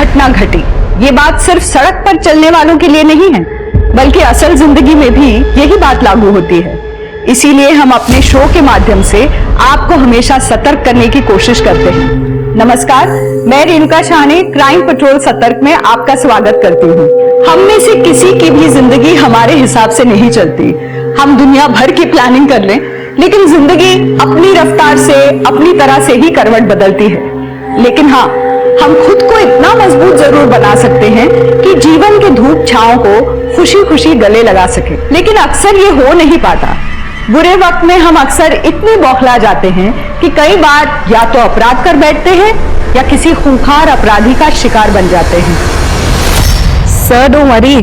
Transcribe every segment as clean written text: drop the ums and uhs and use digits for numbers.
घटना घटी, ये बात सिर्फ सड़क पर चलने वालों के लिए नहीं है, बल्कि असल जिंदगी में भी यही बात लागू होती है। इसीलिए हम अपने शो के माध्यम से आपको हमेशा सतर्क करने की कोशिश करते हैं। नमस्कार, मैं रेणुका शाह ने क्राइम पेट्रोल सतर्क में आपका स्वागत करती हूँ। हम में से किसी की भी जिंदगी हमारे हिसाब से नहीं चलती। हम दुनिया भर की प्लानिंग कर लें, लेकिन जिंदगी अपनी रफ्तार से, अपनी तरह से ही करवट बदलती है। लेकिन हाँ, हम खुद को इतना मजबूत जरूर बना सकते हैं कि जीवन के धूप छांव को खुशी खुशी गले लगा सके। लेकिन अक्सर ये हो नहीं पाता। बुरे वक्त में हम अक्सर इतने बौखला जाते हैं कि कई बार या तो अपराध कर बैठते हैं या किसी खूंखार अपराधी का शिकार बन जाते हैं। Sir don't worry.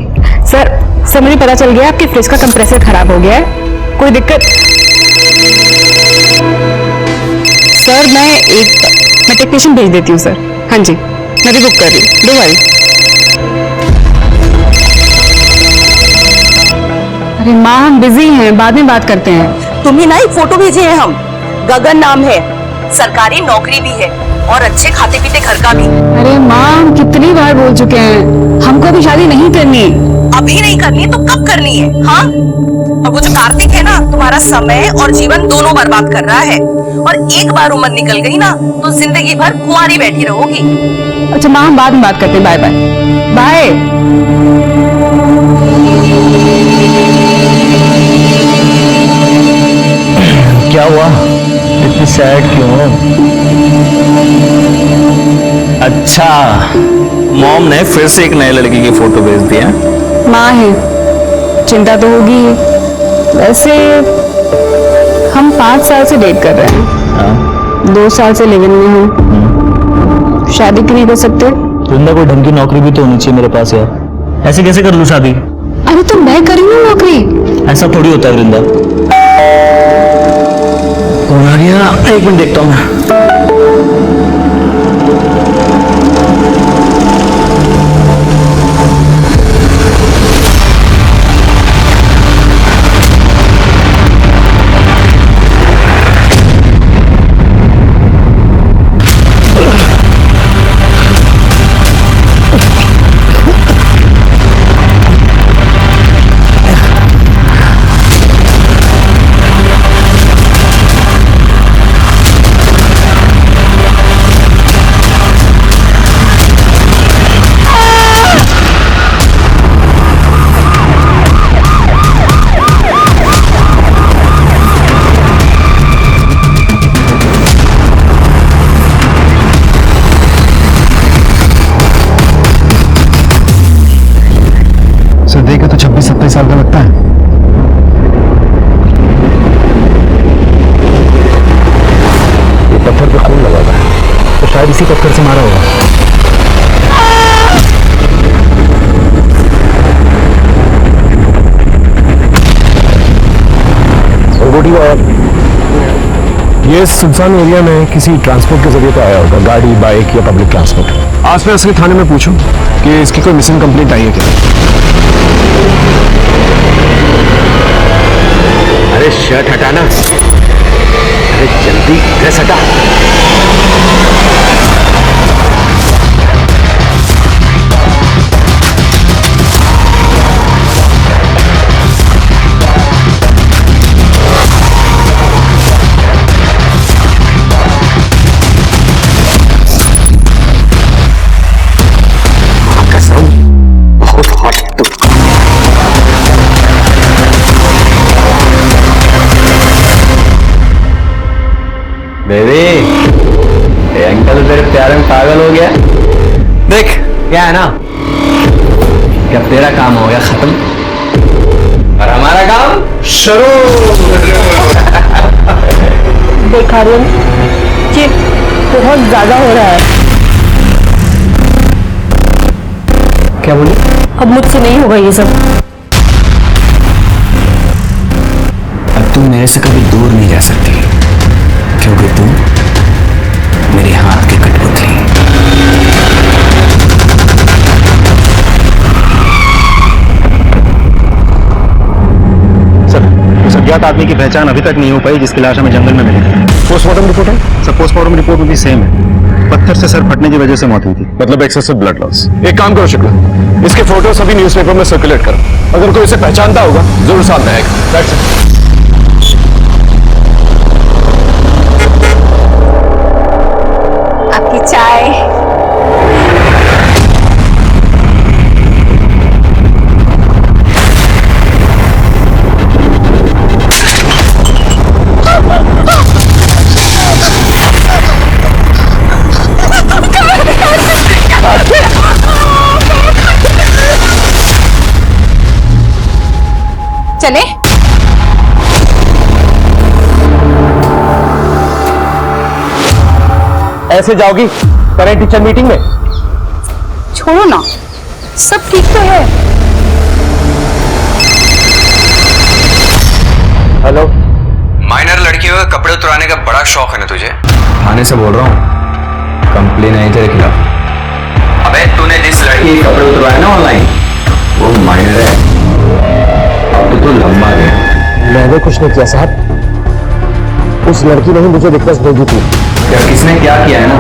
सर मुझे पता चल गया आपके फ्रिज का कंप्रेसर खराब हो गया है। कोई दिक्कत? सर मैं टेक्नीशियन भेज देती हूँ सर। हाँ जी, मैं भी बुक कर रही हूँ, डोंट वरी। अरे माँ, हम बिजी हैं, बाद में बात करते हैं। तुम्हें ना एक फोटो भेजे हैं हम। गगन नाम है, सरकारी नौकरी भी है और अच्छे खाते पीते घर का भी। अरे माँ, हम कितनी बार बोल चुके हैं, हमको अभी शादी नहीं करनी। अभी नहीं करनी तो कब करनी है? हाँ, और वो जो कार्तिक है ना, तुम्हारा समय और जीवन दोनों बर्बाद कर रहा है। और एक बार उम्र निकल गई ना तो जिंदगी भर कुंवारी बैठी रहोगी। अच्छा माँ, हम बाद में बात करते हैं। Bye bye bye. क्या हुआ, इतनी सैड क्यों हो? अच्छा, मॉम ने फिर से एक नए लड़की की फोटो भेज दी है। माँ है, चिंता तो होगी ही। वैसे हम 5 साल से डेट कर रहे हैं। 2 साल से लिव इन में हूँ। शादी क्यों नहीं कर सकते? वृंदा, कोई ढंग की नौकरी भी तो होनी चाहिए मेरे पास यार। ऐसे कैसे कर लूँ शादी? अरे तो मैं करी हूँ नौकरी। ऐसा थोड़ी होता है वृंदा। कौन आ गया? एक मिनट देखता हूँ मैं। देखे तो 26-27 साल का लगता है। ये पत्थर पे खून लगा हुआ है, तो शायद इसी पत्थर से मारा होगा। ये सुनसान एरिया में किसी ट्रांसपोर्ट के जरिए तो आया होगा, गाड़ी, बाइक या पब्लिक ट्रांसपोर्ट। आसपास के थाने में पूछो कि इसकी कोई मिसिंग कंप्लेंट आई है क्या। अरे शर्ट हटाना, अरे जल्दी ड्रेस हटा। बेबी, ये अंकल तेरे प्यार में पागल हो गया। देख क्या है ना, क्या तेरा काम हो गया खत्म और हमारा काम शुरू। देखा रही हूँ कि बहुत ज्यादा हो रहा है। क्या बोली? अब मुझसे नहीं होगा ये सब। अब तुम मेरे से कभी दूर नहीं जा सकती, क्योंकि तुम मेरे हाथ की कठपुतली। सर, अज्ञात आदमी की पहचान अभी तक नहीं हो पाई जिसकी लाश हमें जंगल में मिली। पोस्टमार्टम रिपोर्ट है सर? पोस्टमार्टम रिपोर्ट में भी सेम है। पत्थर से सर फटने की वजह से मौत हुई थी। मतलब एक्सेसिव ब्लड लॉस। एक काम करो शुक्ला, इसके फोटो सभी न्यूज़पेपर में सर्कुलेट करो। अगर कोई इसे पहचानता होगा जरूर सामने आएगा। That's it. आपकी चाय। चले? ऐसे जाओगी पेरेंट टीचर मीटिंग में? छोड़ो ना, सब ठीक तो है। हेलो, माइनर लड़कियों के कपड़े उतराने का बड़ा शौक है ना तुझे? थाने से बोल रहा हूँ, कंप्लेन आई तेरे खिलाफ। अबे तूने जिस लड़की ये कपड़े उतरवाए ना ऑनलाइन, वो माइनर है। अब तो लंबा गया। मैंने कुछ नहीं किया साहब, उस लड़की ने ही मुझे रिक्वेस्ट भेजी थी। क्या किसने क्या किया है ना,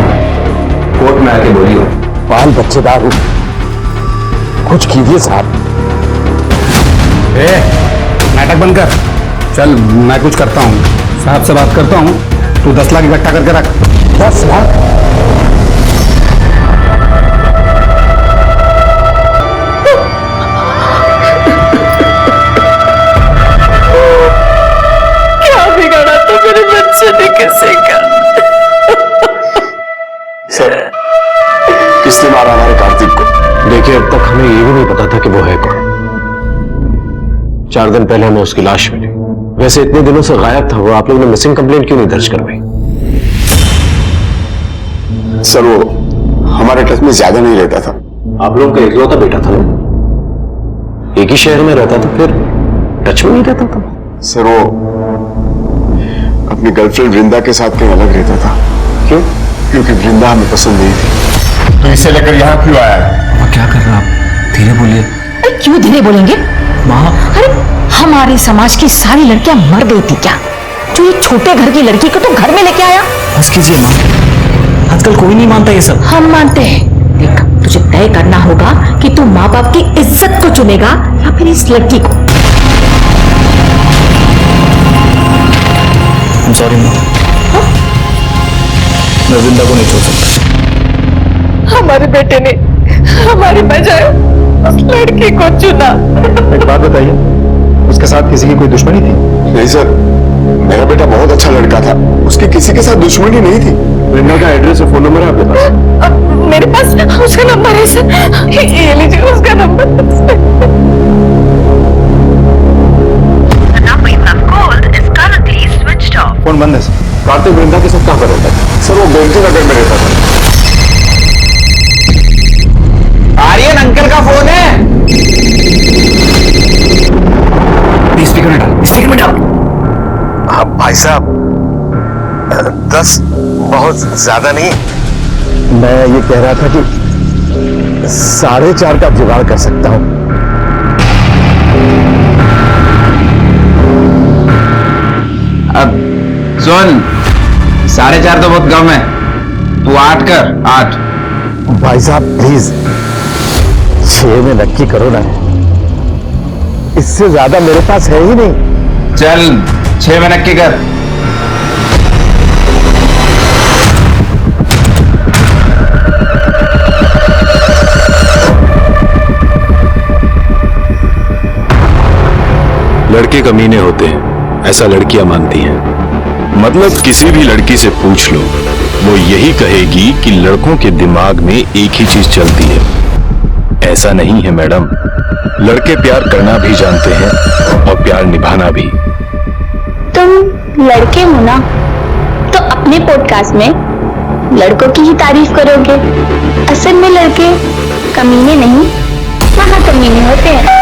कोर्ट में आके बोलियो। बाल बच्चेदार हूँ, कुछ कीजिए साहब। नाटक बंद कर, चल मैं कुछ करता हूँ, साहब से बात करता हूँ। तू 10 लाख इकट्ठा करके रख। 10 लाख? सर, किसने मारा हमारे कार्तिक को? देखिए, अब तक हमें ये भी नहीं पता था कि वो है कौन। 4 दिन पहले हमें उसकी लाश मिली। वैसे इतने दिनों से गायब था वो, आप लोगों ने मिसिंग कंप्लेंट क्यों नहीं दर्ज करवाई? सर वो हमारे टच में ज्यादा नहीं रहता था। आप लोगों का इकलौता बेटा था ना, एक ही शहर में रहता था, फिर टच में नहीं रहता था? सर वो अपनी गर्लफ्रेंड वृंदा के साथ कहीं अलग रहता था। क्यों? क्योंकि वृंदा हमें पसंद नहीं थी। तो इसे लेकर यहाँ क्यों आया है? अब क्या कर रहा आप? धीरे बोलिए। अरे क्यों धीरे बोलेंगे? माँ, अरे हमारे समाज की सारी लड़कियां मर गई थी क्या, जो ये छोटे घर की लड़की को तो घर में लेके आया? बस कीजिए माँ, आजकल कोई नहीं मानता ये सब। हम मानते हैं। देख, तुझे तय करना होगा कि तू माँ बाप की इज्जत को चुनेगा या फिर इस लड़की को। सॉरी माँ, मैं वृंदा को नहीं छोड़ सकता। हमारे बेटे ने हमारी बजाय उस लड़की को चुना। एक बात बताइए, उसके साथ किसी की कोई दुश्मनी थी? नहीं सर, मेरा बेटा बहुत अच्छा लड़का था, उसकी किसी के साथ दुश्मनी नहीं थी। वृंदा का एड्रेस और फोन नंबर है आपके पास? मेरे पास उसका नंबर है सर, ये लीजिए उसका नंबर। फोन बंद है सर। कार्तिक वृंदा के साथ कहाँ पर रहता है? सर वो गोमती नगर में रहता था। आर्यन अंकल का फोन है। स्पीकर में डाल, स्पीकर में डाल। हाँ भाई साहब, 10 बहुत ज्यादा नहीं। मैं ये कह रहा था कि 4.5 का जुगाड़ कर सकता हूँ। अब सुन, 4.5 तो बहुत कम है, तू 8 कर, 8। भाई साहब प्लीज 6 में नक्की करो ना, इससे ज्यादा मेरे पास है ही नहीं। चल 6 में नक्की कर। लड़के कमीने होते हैं, ऐसा लड़कियां मानती हैं। मतलब किसी भी लड़की से पूछ लो, वो यही कहेगी कि लड़कों के दिमाग में एक ही चीज चलती है। ऐसा नहीं है मैडम, लड़के प्यार करना भी जानते हैं और प्यार निभाना भी। तुम लड़के हो ना, तो अपने पॉडकास्ट में लड़कों की ही तारीफ करोगे। असल में लड़के कमीने नहीं, महाकमीने होते हैं।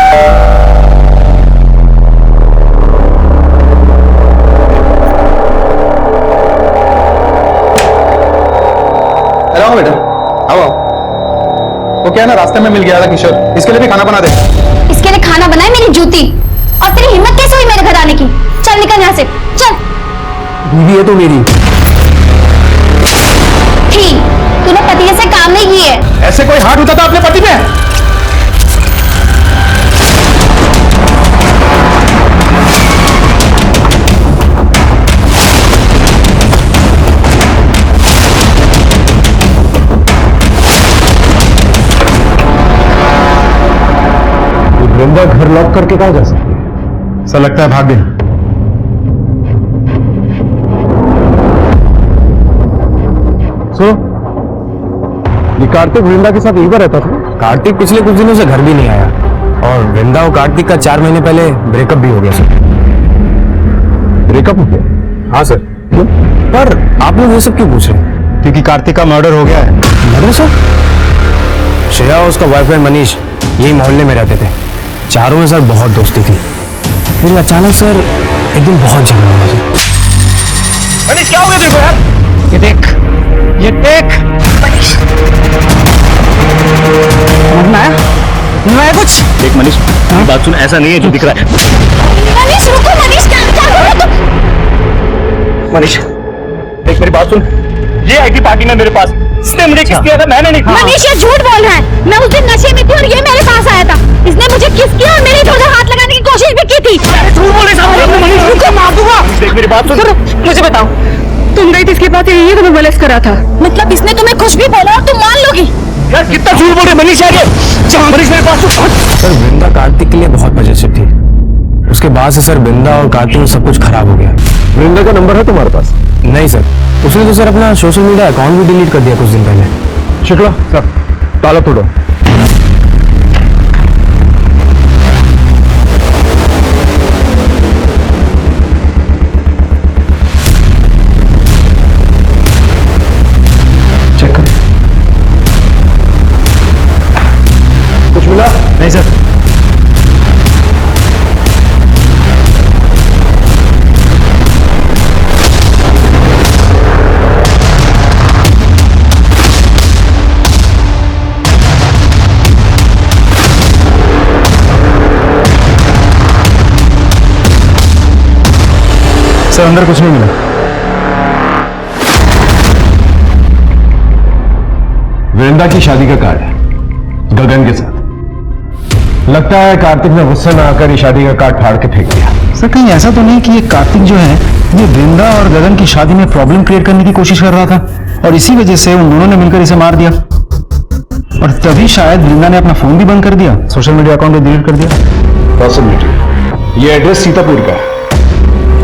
आओ बेटा, आओ। वो क्या ना, रास्ते में मिल गया था किशोर, इसके लिए भी खाना बना दे। इसके लिए खाना बनाए मेरी जूती, और तेरी हिम्मत कैसे हुई मेरे घर आने की? चल निकल यहाँ से, चल। बीवी है तो मेरी। थी, ऐसे कोई हाथ उठाता अपने पति पे? वृंदा घर लॉक करके कहाँ जा सकती है? ऐसा लगता है भाग गया। सो ये कार्तिक वृंदा के साथ यहीं पर रहता था? कार्तिक पिछले कुछ दिनों से घर भी नहीं आया और वृंदा और कार्तिक का 4 महीने पहले ब्रेकअप भी हो गया सर। ब्रेकअप हो गया? हाँ सर। क्यों? पर आप लोग ये सब क्यों पूछ रहे हैं? क्योंकि कार्तिक का मर्डर हो गया है। Murder sir? श्रेया और उसका बॉयफ्रेंड मनीष यही मोहल्ले में रहते थे, चारों में सर बहुत दोस्ती थी। फिर अचानक सर एक दिन बहुत झगड़ा हुआ सर। मनीष क्या हो गया तेरे को यार? ये देख, ये देख। मैं कुछ देख मनीष, बात सुन, ऐसा नहीं है जो दिख रहा है। मनीष रुको, मनीष क्या कर रहे हो तुम? मनीष देख मेरी बात सुन, ये आई थी पार्टी में मेरे पास, इसने मुझे किस किया था, मैंने नहीं। मनीष ये झूठ बोल रहा है। मैं उस दिन नशे में थी और ये मेरे पास आया था। इसने मुझे किस किया और मेरे इधर हाथ लगाने की कोशिश भी की थी। झूठ बोले साहब, मनीष रुको, मार दूंगा। देख मेरी बात सुन, मुझे बताओ, तुम गई थी इसके पास, ये तुम्हें molest करा था? मतलब इसने तुम्हें कुछ भी बोला और तुम मान लोगी? यार कितना झूठ बोल रहे मनीष यार ये। मनीष मेरे पास सर वृंदा कार्तिक के लिए बहुत पॉजिटिव थी, उसके बाद से सर वृंदा और कार्तिक में सब कुछ खराब हो गया। वृंदा का नंबर है तुम्हारे पास? नहीं सर, उसने तो सर अपना सोशल मीडिया अकाउंट भी डिलीट कर दिया कुछ दिन पहले। शुक्ला सर, ताला तोड़ो। चेक कर। कुछ मिला? नहीं सर। सर अंदर कुछ नहीं मिला। वृंदा की शादी का कार्ड है गगन के साथ। लगता है कार्तिक ने गुस्से में आकर ये शादी का कार्ड फाड़ के फेंक दिया। सर कहीं ऐसा तो नहीं कि ये कार्तिक जो है ये वृंदा और गगन की शादी में प्रॉब्लम क्रिएट करने की कोशिश कर रहा था और इसी वजह से उन दोनों ने मिलकर इसे मार दिया और तभी शायद वृंदा ने अपना फोन भी बंद कर दिया, सोशल मीडिया अकाउंट भी डिलीट कर दिया। पॉसिबिलिटी। ये एड्रेस सीतापुर का है।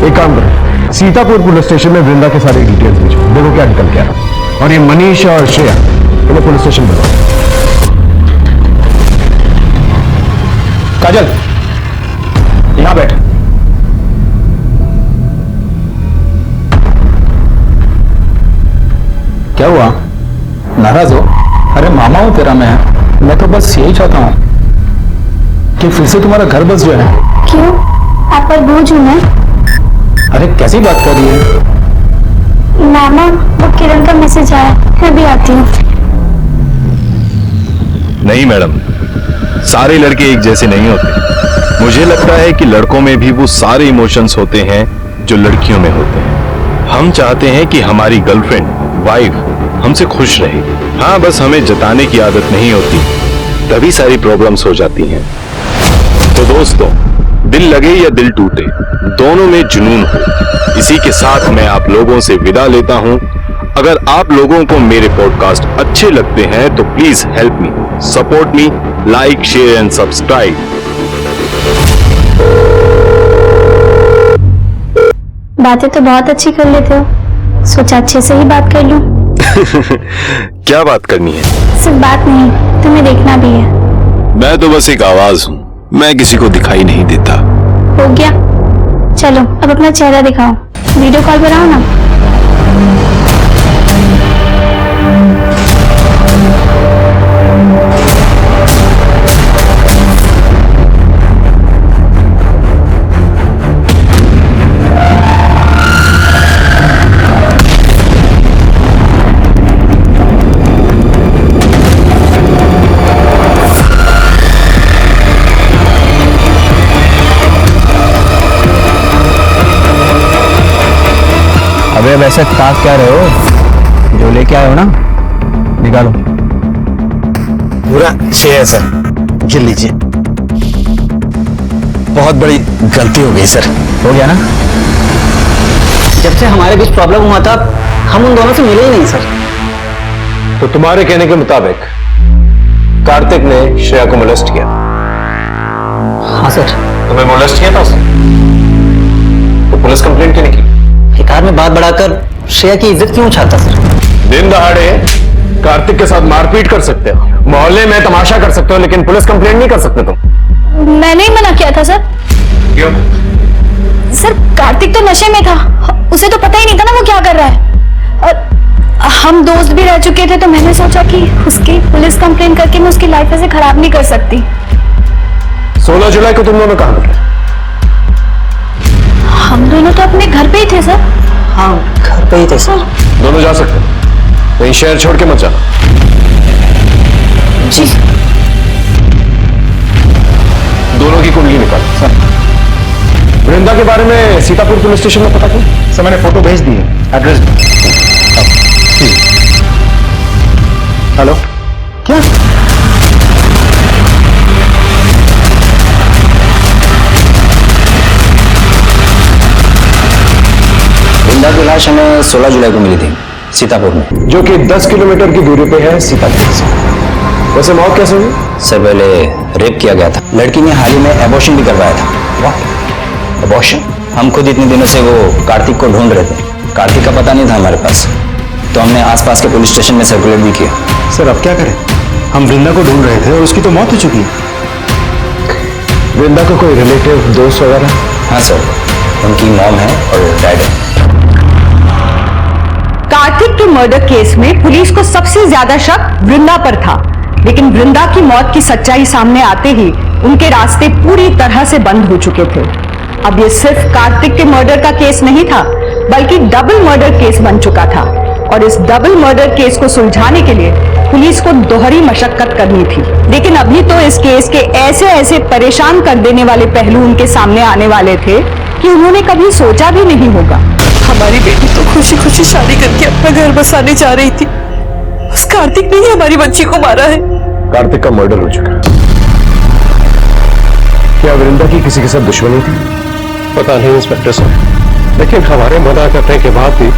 एक काम करो, सीतापुर पुलिस स्टेशन में वृंदा के सारे डिटेल्स भेजो, देखो क्या निकल के आ रहा है। और ये मनीष और श्रेया इन्हें पुलिस स्टेशन बुलाओ। काजल यहां बैठ। क्या हुआ, नाराज हो? अरे मामा हूं तेरा मैं तो बस यही चाहता हूं कि फिर से तुम्हारा घर बस जो है। क्यों? आप पर बोझ हूं मैं? अरे कैसी बात कर रही है? मामा वो किरण का मैसेज आया, मैं भी आती हूँ। नहीं मैडम, सारे लड़के एक जैसे नहीं होते। मुझे लगता है कि लड़कों में भी वो सारे इमोशंस होते हैं जो लड़कियों में होते हैं। हम चाहते हैं कि हमारी गर्लफ्रेंड, वाइफ हमसे खुश रहे। हाँ, बस हमें जताने की आदत नहीं होती, तभी सारी प्रॉब्लम्स हो जाती हैं। तो दोस्तों, दिल लगे या दिल टूटे, दोनों में जुनून हो। इसी के साथ मैं आप लोगों से विदा लेता हूं। अगर आप लोगों को मेरे पॉडकास्ट अच्छे लगते हैं तो please help me, support me, like, share and subscribe. बातें तो बहुत अच्छी कर लेते हो, सोचा अच्छे से ही बात कर लूं। क्या बात करनी है? सिर्फ बात नहीं, तुम्हें देखना भी है। मैं तो बस एक आवाज हूं, मैं किसी को दिखाई नहीं देता। हो गया, चलो अब अपना चेहरा दिखाओ, वीडियो कॉल पर आओ ना। अबे वैसे ताक क्या रहे हो, जो लेके आए हो ना निकालो। पूरा 6 है सर, गिन लीजिए। बहुत बड़ी गलती हो गई सर। हो गया ना? जब से हमारे बीच प्रॉब्लम हुआ था हम उन दोनों से मिले ही नहीं सर। तो तुम्हारे कहने के मुताबिक कार्तिक ने श्रेया को मोलेस्ट किया? हाँ सर। तुम्हें मोलेस्ट किया था उसने? तो पुलिस कंप्लेंट क्यों नहीं की? एकाध में बात बढ़ाकर श्रेया की इज्जत क्यों उछालता सर? दिन दहाड़े कार्तिक के साथ मारपीट कर सकते हो, मोहल्ले में तमाशा कर सकते हो, लेकिन पुलिस कंप्लेंट नहीं कर सकते तुम। मैंने ही मना किया था सर। क्यों? सर कार्तिक तो नशे में था, उसे तो पता ही नहीं था ना वो क्या कर रहा है। और हम दोस्त भी रह चुके थे, तो मैंने सोचा कि उसकी पुलिस कंप्लेन करके मैं उसकी लाइफ ऐसे खराब नहीं कर सकती। 16 जुलाई को तुम दोनों कहां मिले? हम दोनों तो अपने घर पे ही थे सर। हाँ घर पे ही थे सर। दोनों जा सकते हो, कहीं शहर छोड़ के मत जाना। जी। दोनों की कुंडली निकाल सर। वृंदा के बारे में सीतापुर पुलिस स्टेशन में पता क्यों? सर मैंने फोटो भेज दी है, एड्रेस। हेलो, क्या? वृंदा की लाश हमें 16 जुलाई को मिली थी सीतापुर में, जो कि 10 किलोमीटर की दूरी पे है सीतापुर से। वैसे मौत कैसे हुई? सर पहले रेप किया गया था, लड़की ने हाल ही में एबॉर्शन भी करवाया था। वाह, एबॉर्शन? हम खुद इतने दिनों से वो कार्तिक को ढूंढ रहे थे, कार्तिक का पता नहीं था हमारे पास, तो हमने आसपास के पुलिस स्टेशन में सर्कुलेट भी किया। सर अब क्या करें, हम वृंदा को ढूंढ रहे थे और उसकी तो मौत हो चुकी है। वृंदा का कोई रिलेटिव, दोस्त वगैरह? हाँ सर, उनकी मॉम है और डैड है। कार्तिक के मर्डर केस में पुलिस को सबसे ज्यादा शक वृंदा पर था, लेकिन वृंदा की मौत की सच्चाई सामने आते ही उनके रास्ते पूरी तरह से बंद हो चुके थे। अब ये सिर्फ कार्तिक के मर्डर का केस नहीं था, बल्कि डबल मर्डर केस बन चुका था, और इस डबल मर्डर केस को सुलझाने के लिए पुलिस को दोहरी मशक्कत करनी थी। लेकिन अभी तो इस केस के ऐसे ऐसे परेशान कर देने वाले पहलू उनके सामने आने वाले थे कि उन्होंने कभी सोचा भी नहीं होगा। हमारी बेटी तो खुशी खुशी शादी करके अपना घर बसाने जा रही थी, उस कार्तिक ने ही हमारी बच्ची को मारा है। कार्तिक का मर्डर हो चुका है। क्या वृंदा की किसी के साथ दुश्मनी थी? पता नहीं इंस्पेक्टर साहब, लेकिन हमारे मना करने के बाद भी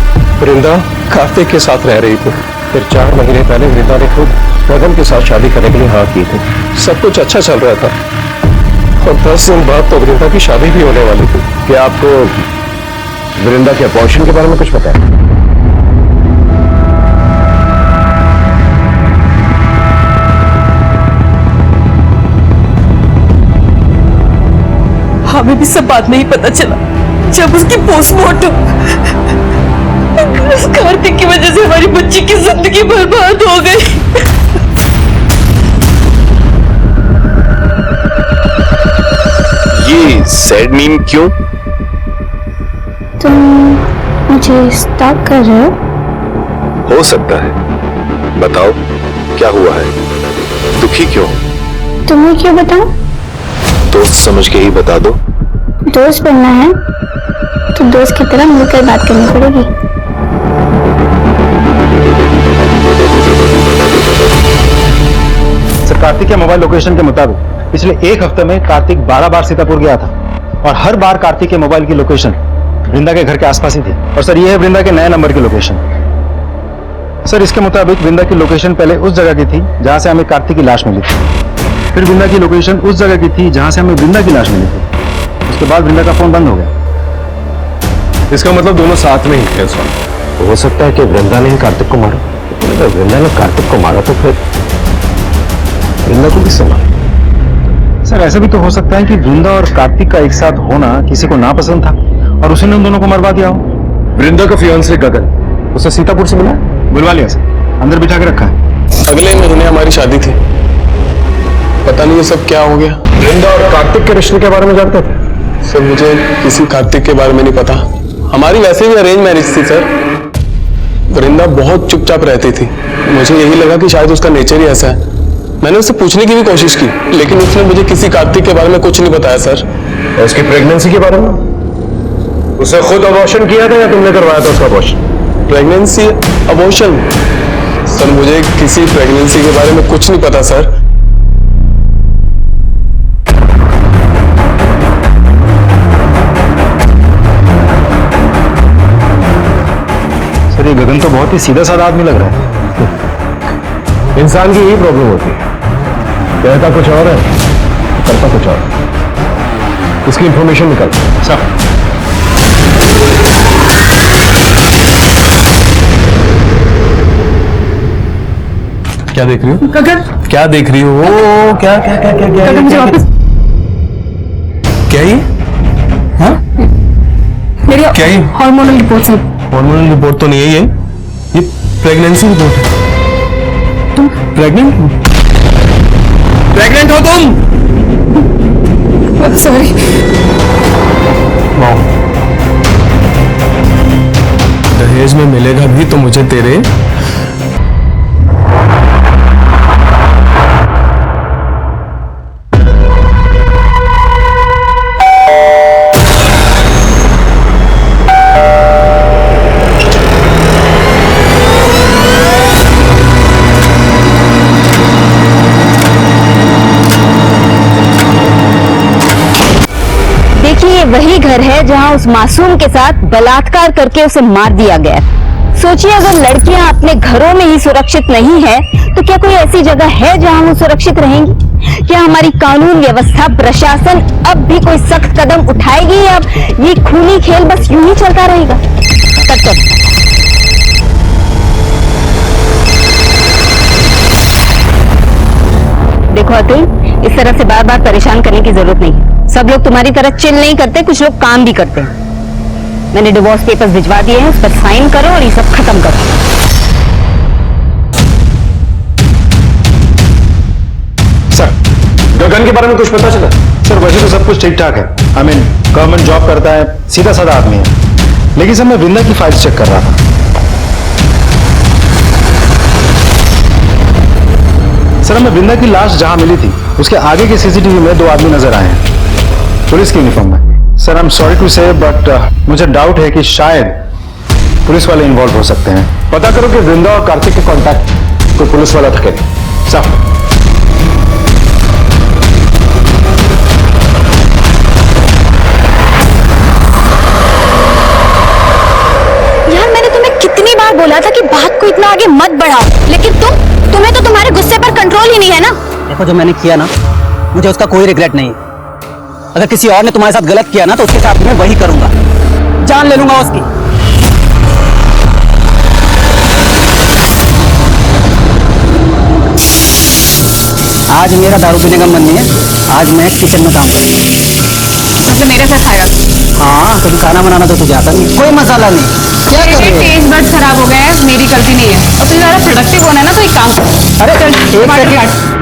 वृंदा कार्तिक के साथ रह रही थी। फिर 4 महीने पहले वृंदा ने खुद गगन के साथ शादी करने के लिए हाँ की थी। सब कुछ अच्छा चल रहा था और 10 दिन बाद तो वृंदा की शादी भी होने वाली थी। क्या आपको वृंदा के अपॉर्शन के बारे में कुछ पता है? हमें भी सब बाद में ही पता चला, जब उसकी पोस्टमार्टम। कार्तिक की वजह से हमारी बच्ची की जिंदगी बर्बाद हो गई। ये सैड मीम क्यों? तुम मुझे स्टॉक कर रहे हो सकता है, बताओ क्या हुआ है, दुखी क्यों? तुम्हें क्यों बताऊं? दोस्त समझ के ही बता दो। दोस्त बनना है तो दोस्त की तरह मिलकर बात करनी पड़ेगी। सर कार्तिक के मोबाइल लोकेशन के मुताबिक पिछले 1 हफ्ते में कार्तिक 12 बार सीतापुर गया था, और हर बार कार्तिक के मोबाइल की लोकेशन वृंदा के घर के आसपास ही थी। और सर ये है वृंदा के नए नंबर की लोकेशन। सर इसके मुताबिक वृंदा की लोकेशन पहले उस जगह की थी जहां से हमें कार्तिक की लाश मिली थी, फिर वृंदा की लोकेशन उस जगह की थी जहां से हमें वृंदा की लाश मिली थी, उसके बाद वृंदा का फोन बंद हो गया। इसका मतलब दोनों साथ में ही थे। तो हो सकता है कि वृंदा ने ही कार्तिक को मारा। अगर वृंदा ने कार्तिक को मारा तो फिर वृंदा को किससे मारा? सर ऐसा भी तो हो सकता है कि वृंदा और कार्तिक का एक साथ होना किसी को नापसंद था और उसी ने उन दोनों को मरवा दिया हो। वृंदा का फियांसे गगन, उसे सीतापुर से मिला? बुलवा लिया सर, अंदर बिठा के रखा है। अगले महीने हमारी शादी थी, पता नहीं ये सब क्या हो गया। वृंदा और कार्तिक के रिश्ते के बारे में जानते थे? सर मुझे किसी कार्तिक के बारे में नहीं पता, हमारी वैसे भी अरेंज मैरिज थी सर। वृंदा बहुत चुपचाप रहती थी, मुझे यही लगा कि शायद उसका नेचर ही ऐसा है। मैंने उससे पूछने की भी कोशिश की, लेकिन उसने मुझे किसी कार्तिक के बारे में कुछ नहीं बताया सर। और उसकी प्रेगनेंसी के बारे में? उसे खुद अबॉर्शन किया था या तुमने करवाया था उसका अबॉर्शन? Pregnancy, abortion? सर मुझे किसी प्रेगनेंसी के बारे में कुछ नहीं पता सर। सर ये गगन तो बहुत ही सीधा साधा आदमी लग रहा है। इंसान की यही प्रॉब्लम होती है, कहता कुछ और है करता कुछ और। इसकी इंफॉर्मेशन निकाल सर। क्या देख रही हो? गगन, क्या देख रही हो? ओ, क्या क्या क्या क्या क्या गगन मुझे वापस क्या ये? हाँ? मेरी क्या ये? हार्मोनल रिपोर्ट्स हैं। हार्मोनल रिपोर्ट तो नहीं है ये प्रेगनेंसी रिपोर्ट है। तुम प्रेग्नेंट हो तुम? सॉरी। वाह, दहेज में मिलेगा भी तो मुझे तेरे वही घर है जहां उस मासूम के साथ बलात्कार करके उसे मार दिया गया। सोचिए, अगर लड़कियां अपने घरों में ही सुरक्षित नहीं है तो क्या कोई ऐसी जगह है जहां वो सुरक्षित रहेंगी? क्या हमारी कानून व्यवस्था, प्रशासन अब भी कोई सख्त कदम उठाएगी या ये खूनी खेल बस यूं ही चलता रहेगा? Cut cut. देखो अतुल, इस तरह से बार बार परेशान करने की जरूरत नहीं। सब लोग तुम्हारी तरह चिल नहीं करते, कुछ लोग काम भी करते हैं। मैंने डिवोर्स पेपर्स भिजवा दिए हैं, उस पर साइन करो और ये सब खत्म करो। सर, गगन के बारे में कुछ पता चला? सर वैसे तो सब कुछ ठीक ठाक है। आई मीन गवर्नमेंट जॉब करता है, सीधा साधा आदमी है। लेकिन सर मैं वृंदा की फाइल्स चेक कर रहा था। सर हमें वृंदा की लाश जहां मिली थी उसके आगे के सीसीटीवी में 2 आदमी नजर आए हैं, पुलिस की यूनिफॉर्म में। Sir I am sorry to say but मुझे डाउट है कि शायद पुलिस वाले इन्वॉल्व हो सकते हैं। पता करो कि वृंदा और कार्तिक के कॉन्टैक्ट कोई पुलिस वाला था क्या? सर यार, मैंने तुम्हें कितनी बार बोला था कि बात को इतना आगे मत बढ़ाओ, लेकिन तुम्हें तो तुम्हारे गुस्से पर कंट्रोल ही नहीं है ना। देखो, जो मैंने किया ना, मुझे उसका कोई रिग्रेट नहीं। अगर किसी और ने तुम्हारे साथ गलत किया ना तो उसके साथ मैं वही करूंगा, जान ले लूंगा उसकी। आज मेरा दारू पीने का मन नहीं है, आज मैं किचन में काम करूंगा। मतलब मेरे साथ खाएगा? हाँ, कभी खाना बनाना तो तुझे आता नहीं, कोई मसाला नहीं। क्या कर रही है? टेस्ट बड्स खराब हो गए हैं, मेरी गलती नहीं है। और तुझे ज़्यादा प्रोडक्टिव होना है ना, तो एक काम कर। अरे चल, एक टमाटर सेकंड। काट।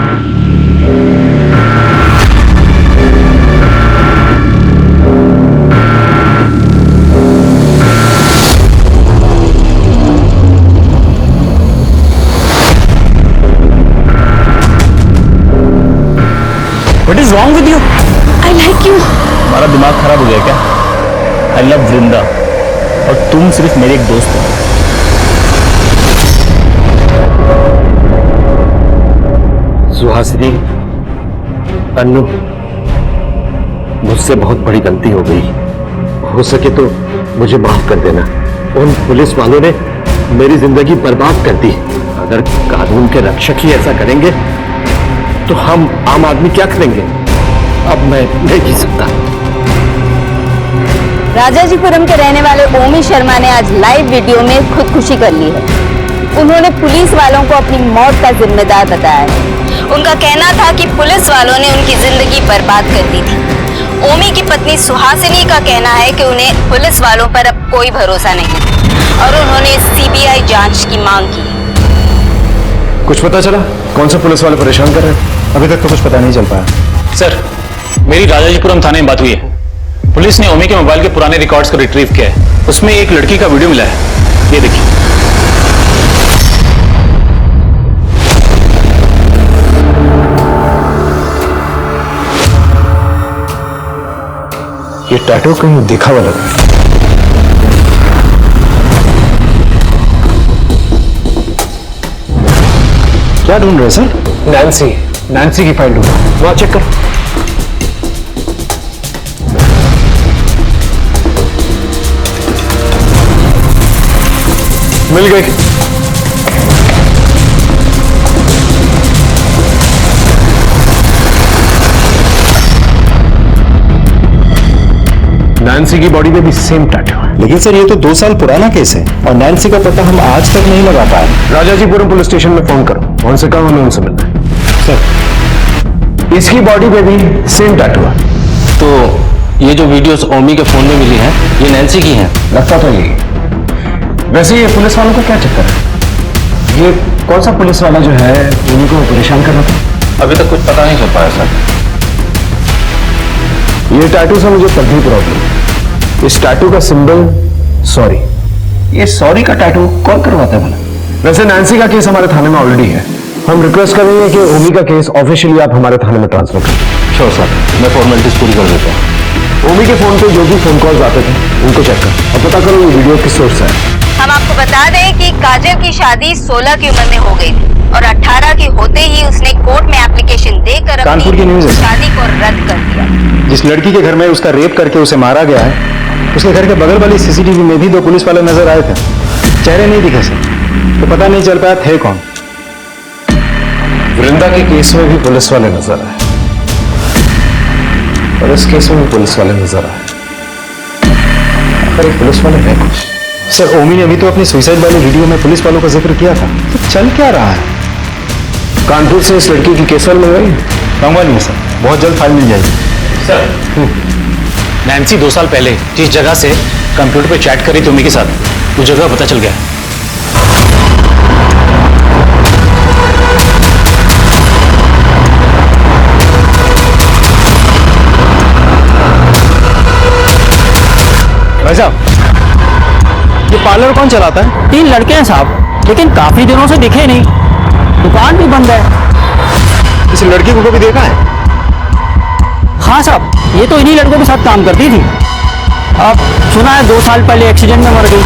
What is wrong with you? I like you. तुम्हारा दिमाग खराब हो गया क्या? I love वृंदा और तुम सिर्फ मेरे एक दोस्त हो। सुहासिनी, अन्नू, मुझसे बहुत बड़ी गलती हो गई। हो सके तो मुझे माफ कर देना। उन पुलिस वालों ने मेरी जिंदगी बर्बाद कर दी। अगर कानून के रक्षक ही ऐसा करेंगे तो हम आम आदमी क्या करेंगे? अब मैं नहीं जी सकता। राजाजीपुरम के रहने वाले ओमी शर्मा ने आज लाइव वीडियो में खुदकुशी कर ली है। उन्होंने पुलिस वालों को अपनी मौत का जिम्मेदार बताया है। उनका कहना था कि पुलिस वालों ने उनकी जिंदगी बर्बाद कर दी थी। ओमी की पत्नी सुहासिनी का कहना है कि उन्हें पुलिस वालों पर अब कोई भरोसा नहीं है और उन्होंने सीबीआई जांच की मांग की। कुछ पता चला कौन से पुलिस वाले परेशान कर रहे हैं? अभी तक तो कुछ पता नहीं चल पाया। सर, मेरी राजाजीपुरम थाने में बात हुई है। पुलिस ने ओमी के मोबाइल के पुराने रिकॉर्ड्स को रिट्रीव किया है। उसमें एक लड़की का वीडियो मिला है, ये देखिए। ये टैटू कहीं देखा हुआ लग रहा है। क्या ढूंढ रहे हैं सर? नैन्सी की फाइल ढूंढो, वहां चेक करो। मिल गई। नैन्सी की बॉडी पे भी सेम टैटू है। लेकिन सर ये तो 2 साल पुराना केस है और नैन्सी का पता हम आज तक नहीं लगा पाए। राजाजीपुरम पुलिस स्टेशन में फोन करो, उनसे कहो हमें उनसे मिलना है। सर इसकी बॉडी पे भी सेम टैटू है। तो ये जो वीडियोस ओमी के फोन में मिली हैं, ये नैन्सी की हैं? लगता तो यही। वैसे ये पुलिस वालों का क्या चक्कर है? ये कौन सा पुलिस वाला जो है ओमी को परेशान कर रहा था? अभी तक कुछ पता नहीं चल पाया सर। ये टैटू से मुझे तब भी प्रॉब्लम है। इस टैटू का सिंबल सॉरी। ये सॉरी का टैटू कौन करवाता है भला? वैसे नैन्सी का केस हमारे थाने में ऑलरेडी है। हम रिक्वेस्ट करेंगे कि ओमी का केस ऑफिशियली आप हमारे थाने में ट्रांसफर करें। श्योर सर, मैं फॉर्मेलिटीज पूरी कर देता हूँ। ओमी के फोन पे जो भी फोन कॉल्स आते थे उनको चेक कर और पता करो ये वीडियो किस सोर्स से है। हम आपको बता दें कि काजल की शादी 16 की उम्र में हो गई थी और 18 की होते ही उसने कोर्ट में एप्लीकेशन देकर कानपुर की न्यूज़ अपनी है। शादी को रद्द कर दिया। जिस लड़की के घर में उसका रेप करके उसे मारा गया है, उसके घर के बगल वाली सीसीटीवी में भी 2 पुलिस वाले नजर आए थे। चेहरे नहीं दिखे सर, तो पता नहीं चल पाया थे कौन। वृंदा के केस में भी पुलिस वाले नजर आए और इस केस में भी पुलिस वाले नजर आए। आखिर पुलिस वाले है कुछ। सर ओमी ने अभी तो अपनी सुसाइड वाली वीडियो में पुलिस वालों का जिक्र किया था, तो चल क्या रहा है? कानपुर से इस लड़की की केस फाइल मिल गई? मंगवा नहीं सर, बहुत जल्द फाइल मिल जाएगी। सर नैन्सी 2 साल पहले जिस जगह से कंप्यूटर पे चैट करी थी ओमी के साथ, वो जगह पता चल गया। भाई साहब, ये पार्लर कौन चलाता है? 3 लड़के हैं साहब, लेकिन काफी दिनों से दिखे नहीं, दुकान भी बंद है। इस लड़की को कभी देखा है? हाँ साहब, ये तो इन्हीं लड़कों के साथ काम करती थी। अब सुना है 2 साल पहले एक्सीडेंट में मर गई।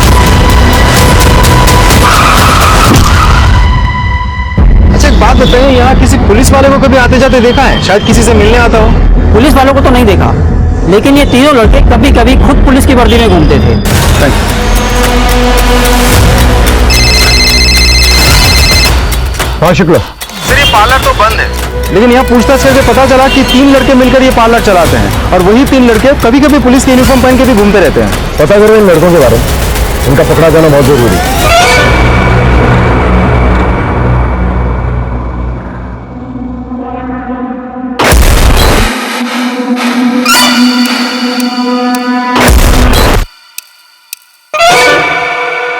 अच्छा एक बात बताइए, यहाँ किसी पुलिस वाले को कभी आते जाते देखा है? शायद किसी से मिलने आता हो। पुलिस वालों को तो नहीं देखा, लेकिन ये तीनों लड़के कभी कभी खुद पुलिस की वर्दी में घूमते थे। हाँ शुक्ला। सर ये पार्लर तो बंद है, लेकिन यहाँ पूछताछ करके पता चला कि 3 लड़के मिलकर ये पार्लर चलाते हैं और वही 3 लड़के कभी कभी पुलिस की यूनिफॉर्म पहन के भी घूमते रहते हैं। पता करो इन लड़कों के बारे में, इनका पकड़ा जाना बहुत जरूरी है।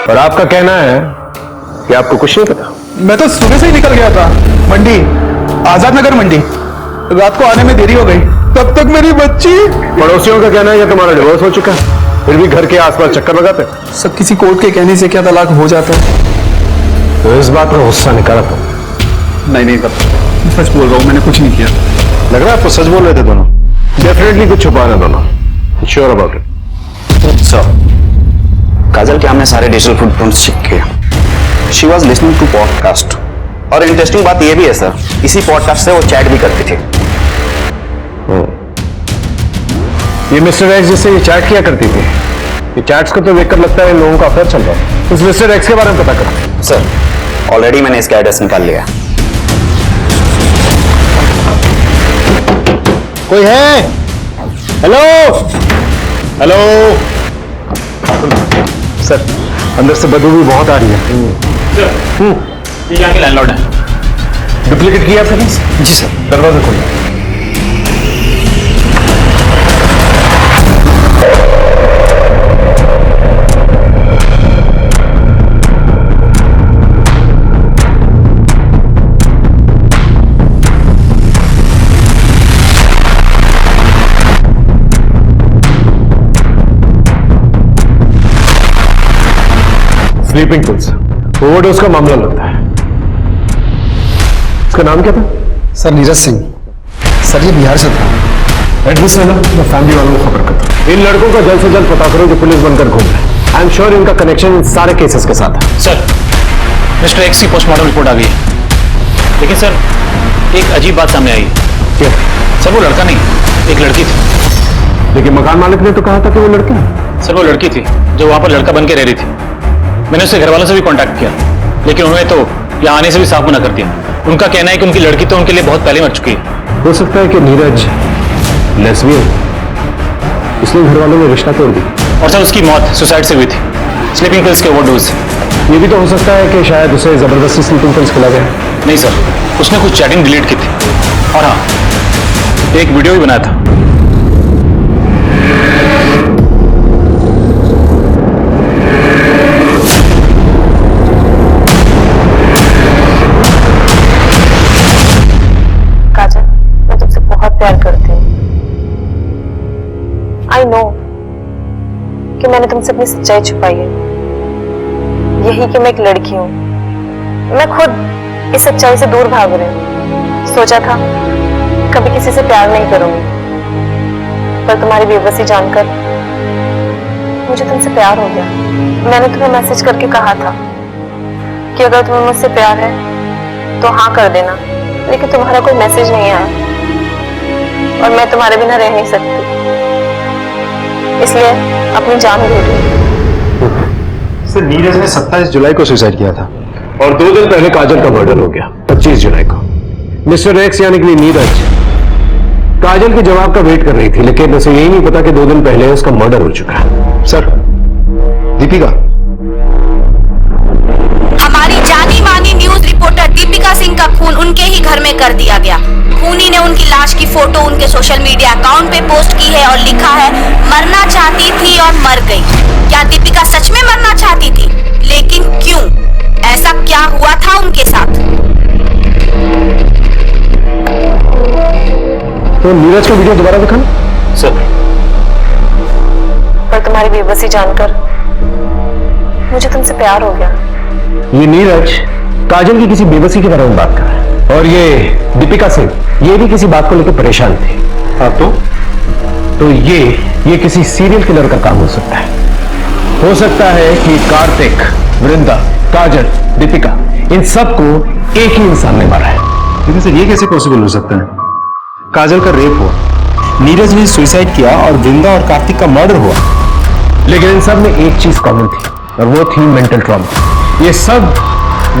और आपका कहना है कि आपको कुछ नहीं पता? मैं तो सुबह से ही निकल गया था मंडी, आजाद नगर मंडी। रात को आने में देरी हो गई, तब तक मेरी बच्ची। पड़ोसियों का कहना है कि तुम्हारा डिवोर्स हो चुका है, फिर भी घर के आसपास चक्कर लगाते। सब किसी कोर्ट के कहने से क्या तलाक हो जाता है? तो इस बात में गुस्सा निकाला तुम? नहीं तब सच बोल रहा हूँ, मैंने कुछ नहीं किया। लग रहा है आपको सच बोल रहे थे दोनों। डेफिनेटली कुछ छुपाना दोनों। Sure about it? Sir, Kajal के हमने सारे डिजिटल फुटप्रिंट्स चेक किए। She was listening to podcast, और इंटरेस्टिंग बात यह भी है सर, इसी पॉडकास्ट से वो चैट भी करती थी। ये मिस्टर एक्स जिससे ये चैट किया करती थी, ये चैट्स को तो देखकर लगता है इन लोगों का अफेयर चल रहा है। उस मिस्टर एक्स के बारे में पता करो। सर ऑलरेडी मैंने इसका एड्रेस निकाल लिया। कोई है? हेलो हेलो सर, अंदर से बदबू भी बहुत आ रही है। ये यहाँ के लैंडलॉर्ड है। डुप्लीकेट किया आपने? जी सर। दरवाजा खोलो। स्लीपिंग पिल्स, ओवरडोज का मामला लगता है। इसका नाम क्या था? सर नीरज सिंह। सर ये बिहार से था। एड्रेस है ना, मैं फैमिली वालों को खबर करता हूँ। इन लड़कों का जल्द से जल्द पता करो जो पुलिस बनकर घूम रहे हैं। आई एम श्योर इनका कनेक्शन इन सारे केसेस के साथ है। सर मिस्टर एक्स की पोस्टमार्टम रिपोर्ट आ गई है। लेकिन सर एक अजीब बात सामने आई है। क्या? सर वो लड़का नहीं, एक लड़की थी। लेकिन मकान मालिक ने तो कहा था कि वो लड़की है। सर वो लड़की थी जो वहां पर लड़का बन के रह रही थी। मैंने उसके घर वालों से भी कांटेक्ट किया, लेकिन उन्होंने तो यहाँ आने से भी साफ मना कर दिया। उनका कहना है कि उनकी लड़की तो उनके लिए बहुत पहले मर चुकी है। हो सकता है कि नीरज लेस्बियन, इसलिए घर वालों ने रिश्ता तोड़ दिया। और सर उसकी मौत सुसाइड से हुई थी, स्लीपिंग पिल्स के ओवरडोज से। ये भी तो हो सकता है कि शायद उसे जबरदस्ती स्लीपिंग पिल्स खिला गया। नहीं सर, उसने कुछ चैटिंग डिलीट की थी और हाँ एक वीडियो भी बनाया था। काजल, मैं तुमसे बहुत प्यार करती हूँ। आई नो कि मैंने तुमसे अपनी सच्चाई छुपाई है, यही कि मैं एक लड़की हूँ। मैं खुद इस सच्चाई से दूर भाग रही हूँ। सोचा था कभी किसी से प्यार नहीं करूंगी, पर तुम्हारी बेबसी जानकर मुझे तुमसे प्यार हो गया। मैंने तुम्हें मैसेज करके कहा था कि अगर तुम्हें मुझसे प्यार है तो हाँ कर देना, लेकिन तुम्हारा कोई मैसेज नहीं आया और मैं तुम्हारे बिना रह नहीं सकती, इसलिए अपनी जान दे दी। सर नीरज ने 27 जुलाई को सुसाइड किया था और 2 दिन पहले काजल का मर्डर हो गया 25 जुलाई को। मिस्टर एक्स यानी कि नीरज काजल के जवाब का वेट कर रही थी, लेकिन उसे यही नहीं पता कि 2 दिन पहले उसका मर्डर हो चुका है। सर दीपिका, हमारी जानी मानी न्यूज रिपोर्टर दीपिका सिंह का खून उनके ही घर में कर दिया गया। खूनी ने उनकी लाश की फोटो उनके सोशल मीडिया अकाउंट पे पोस्ट की है और लिखा है मरना चाहती थी और मर गई। क्या दीपिका सच में मरना चाहती थी? लेकिन क्यों? ऐसा क्या हुआ था उनके साथ? तो नीरज का वीडियो दोबारा दिखाना। सर पर तुम्हारी बेबसी जानकर मुझे तुमसे प्यार हो गया। ये नीरज काजल की किसी बेबसी के बारे में बात कर रहा है और ये दीपिका सिंह ये भी किसी बात को लेकर परेशान थे। अब तो ये किसी सीरियल किलर का काम हो सकता है। हो सकता है कि कार्तिक, वृंदा, काजल, दीपिका इन सबको एक ही इंसान ने मारा है। लेकिन सर ये कैसे पॉसिबल हो सकता है? काजल का रेप हुआ, नीरज ने सुसाइड किया और वृंदा और कार्तिक का मर्डर हुआ, लेकिन इन सब में एक चीज कॉमन थी और वो थी मेंटल ट्रॉमा। ये सब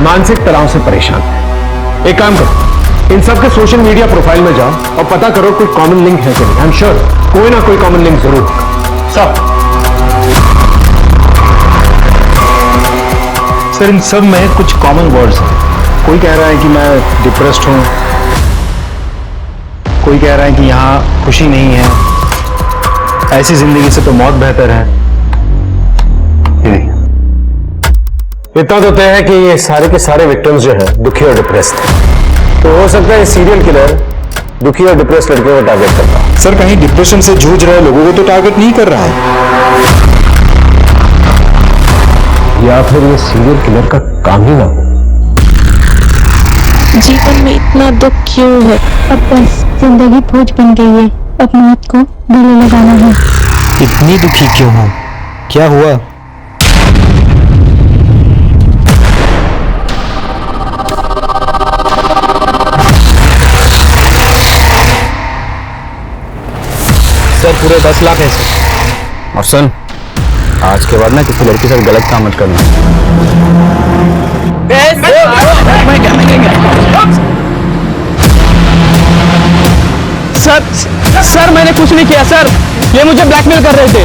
मानसिक तनाव से परेशान थे। एक काम करो, इन सब के सोशल मीडिया प्रोफाइल में जाओ और पता करो कोई कॉमन लिंक है कि नहीं। आई एम श्योर कोई ना कोई कॉमन लिंक जरूर होगा। सर इन सब में कुछ कॉमन वर्ड्स हैं। कोई कह रहा है कि मैं डिप्रेस्ड हूं, कोई कह रहा है कि यहां खुशी नहीं है, ऐसी जिंदगी से तो मौत बेहतर है। इतना तो तय है कि ये सारे के सारे विक्टिम्स जो है दुखी और डिप्रेस्ड हैं। तो हो सकता है सीरियल किलर दुखी और डिप्रेस्ड लड़कियों को टारगेट करता है। सर कहीं डिप्रेशन से जूझ रहे लोगों को तो टारगेट नहीं कर रहा है, या फिर ये सीरियल किलर का काम ही ना हो। जीवन में इतना दुख क्यों है? अब बस जिंदगी बोझ बन गई है, अब मौत को गले लगाना है। इतनी दुखी क्यों हो? क्या हुआ? सर पूरे 10 लाख है सर। और सुन, आज के बाद ना किसी लड़की से गलत काम मत करना। सर मैंने कुछ नहीं किया सर, ये मुझे ब्लैकमेल कर रहे थे।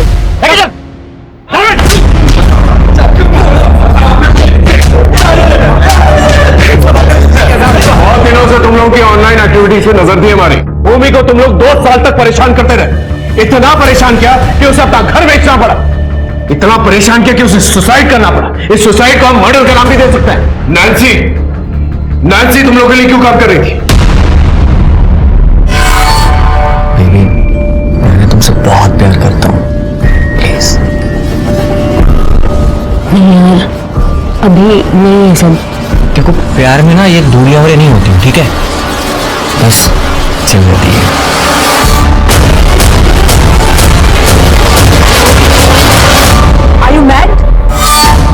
बहुत दिनों से तुम लोगों की ऑनलाइन एक्टिविटीज पे नजर दी हमारी। भूमि को तुम लोग 2 साल तक परेशान करते रहे। इतना परेशान किया कि उसे अपना घर बेचना पड़ा, इतना परेशान किया कि उसे सुसाइड करना पड़ा। इस सुसाइड को हम मर्डर का नाम भी दे सकते हैं। नैन्सी तुम लोगों के लिए क्यों काम कर रही थी? बेबी, मैं तुमसे बहुत प्यार करता हूँ, प्लीज। नहीं यार, अभी नहीं है सब। देखो प्यार में ना ये दूरियां और नहीं होती, ठीक है? बस चल जाती है। Are you mad?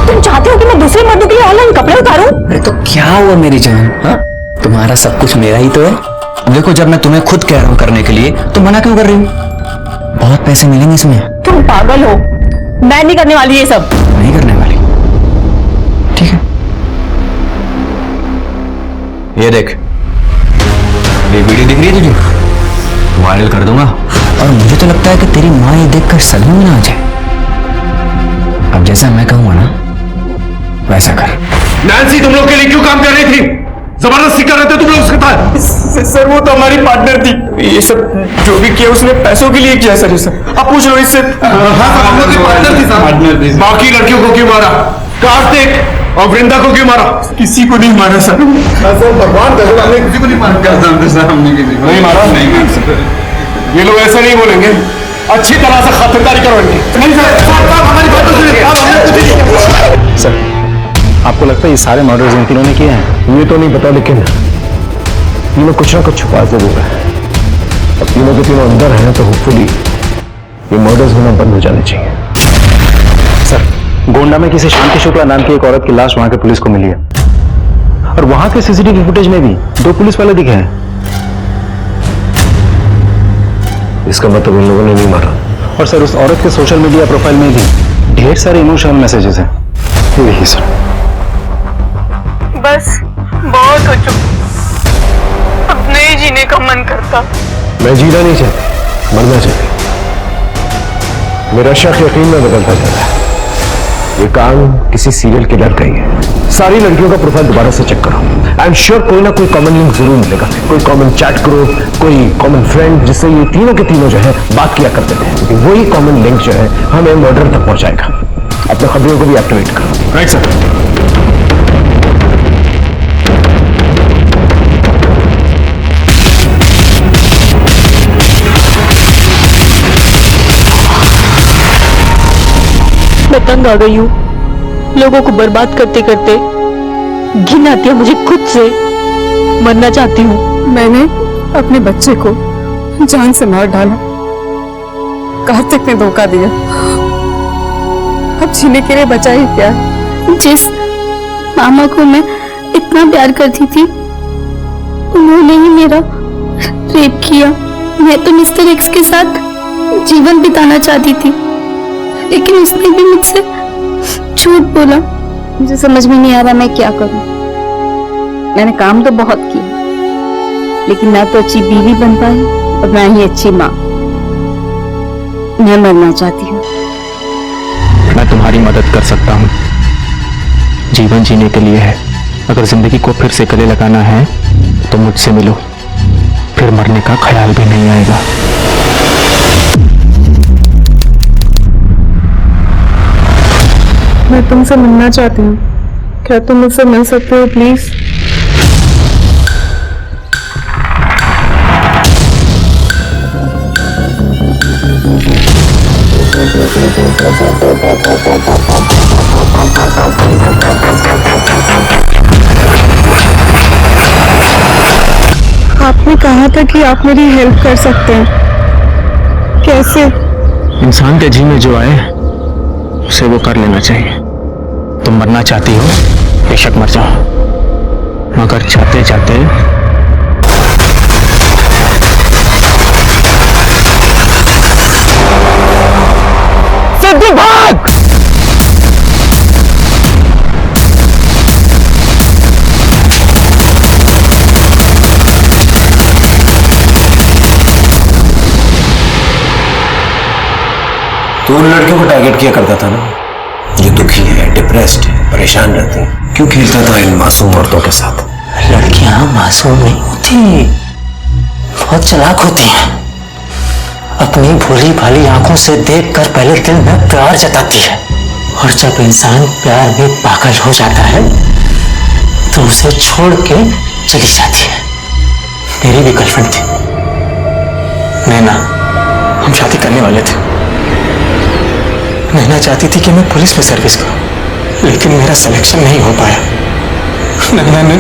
तुम चाहते हो कि मैं दूसरे मर्दों के लिए ऑनलाइन कपड़े उतारूं? अरे तो क्या हुआ मेरी जान? हाँ, तुम्हारा सब कुछ मेरा ही तो है। देखो, जब मैं तुम्हें खुद कह रहा हूं करने के लिए तो मना क्यों कर रही हूं? बहुत पैसे मिलेंगे इसमें। तुम पागल हो, मैं नहीं करने वाली ये सब। नहीं करने वाली? ठीक है, ये देख, ये वीडियो दिख रही है तुझे? वायरल कर दूंगा। और मुझे तो लगता है कि तेरी माँ ये देखकर सदमे में ना आ जाए। अब जैसा मैं कहूंगा ना वैसा कर। नैन्सी तुम लोग के लिए क्यों काम कर रही थी? जबरदस्ती कर रहे थे तुम लोग उसके साथ? सर वो तो हमारी पार्टनर थी, ये सब जो भी किया उसने पैसों के लिए किया सर। ये सब आप पूछ लो इससे। पार्टनर थी। बाकी लड़कियों को क्यों मारा? कार्तिक और वृंदा को क्यों मारा? किसी को नहीं मारा सर। भगवान हमने किसी को नहीं मारा। हमने किसी को नहीं मारा। नहीं, ये लोग ऐसा नहीं बोलेंगे। अच्छी तरह से खातिरदारी करो इनकी। नहीं सर, हमारी बात तो सुनिए। सर आपको लगता है ये सारे मर्डर्स इन तीनों ने किए हैं? ये तो नहीं पता, लेकिन तीनों कुछ ना कुछ छुपा जरूर है। अब तीनों के तीनों अंदर हैं तो होपफुली ये मर्डर्स होना बंद हो जाने चाहिए। सर गोंडा में किसी शांति शुक्ला नाम की एक औरत की लाश वहां के पुलिस को मिली है, और वहां के सीसीटीवी फुटेज में भी 2 पुलिस वाले दिखे हैं। इसका मतलब इन लोगों ने नहीं मारा। और सर उस औरत के सोशल मीडिया प्रोफाइल में भी ढेर सारे इमोशनल मैसेजेस हैं। यही सर। बस बहुत हो चुका, अब नहीं जीने का मन करता। मैं जीना नहीं चाहती, मरना चाहती। मेरा शक यकीन में बदलता जा रहा है। ये काम किसी सीरियल किलर का ही है। सारी लड़कियों का प्रोफाइल दोबारा से चेक करो। आई एम श्योर कोई ना कोई कॉमन लिंक जरूर मिलेगा, कोई कॉमन चैट ग्रुप, कोई कॉमन फ्रेंड, जिससे ये तीनों के तीनों जो है बात किया करते थे। क्योंकि वही कॉमन लिंक जो है हमें मर्डर तक पहुंचाएगा। अपने खबरों को भी एक्टिवेट करो। Right sir. मैं तंग आ गई हूँ, लोगों को बर्बाद करते करते घिन आती है मुझे खुद से। मरना चाहती हूँ। मैंने अपने बच्चे को जान से मार डाला, कार्तिक ने धोखा दिया, अब जीने के लिए बचा ही क्या? जिस मामा को मैं इतना प्यार करती थी उन्होंने ही मेरा रेप किया। मैं तो मिस्टर एक्स के साथ जीवन बिताना चाहती थी, लेकिन उसने भी मुझसे झूठ बोला। मुझे समझ में नहीं आ रहा मैं क्या करूं। मैंने काम तो बहुत किया, लेकिन ना तो अच्छी बीवी बन पाई और ना ही अच्छी माँ। मैं मरना चाहती हूँ। मैं तुम्हारी मदद कर सकता हूँ। जीवन जीने के लिए है। अगर जिंदगी को फिर से गले लगाना है तो मुझसे मिलो, फिर मरने का ख्याल भी नहीं आएगा। मैं तुमसे मिलना चाहती हूँ, क्या तुम मुझसे मिल सकते हो प्लीज? आपने कहा था कि आप मेरी हेल्प कर सकते हैं, कैसे? इंसान के जी में जो आए उसे वो कर लेना चाहिए। तुम मरना चाहती हो, बेशक मर जाओ, मगर चाहते चाहते सिद्धू भाग! तो उन लड़कियों को टारगेट किया करता था ना, जो दुखी है, डिप्रेस्ड है, परेशान रहती हैं। क्यों खेलता था इन मासूम औरतों के साथ? लड़कियां मासूम नहीं होती, बहुत चालाक होती हैं। अपनी भोली भाली आंखों से देखकर पहले दिल में प्यार जताती है, और जब इंसान प्यार में पागल हो जाता है तो उसे छोड़ के चली जाती है। मेरी भी गर्लफ्रेंड थी नैना, हम शादी करने वाले थे। नैना चाहती थी कि मैं पुलिस में सर्विस करूं, लेकिन मेरा सिलेक्शन नहीं हो पाया। नैना ने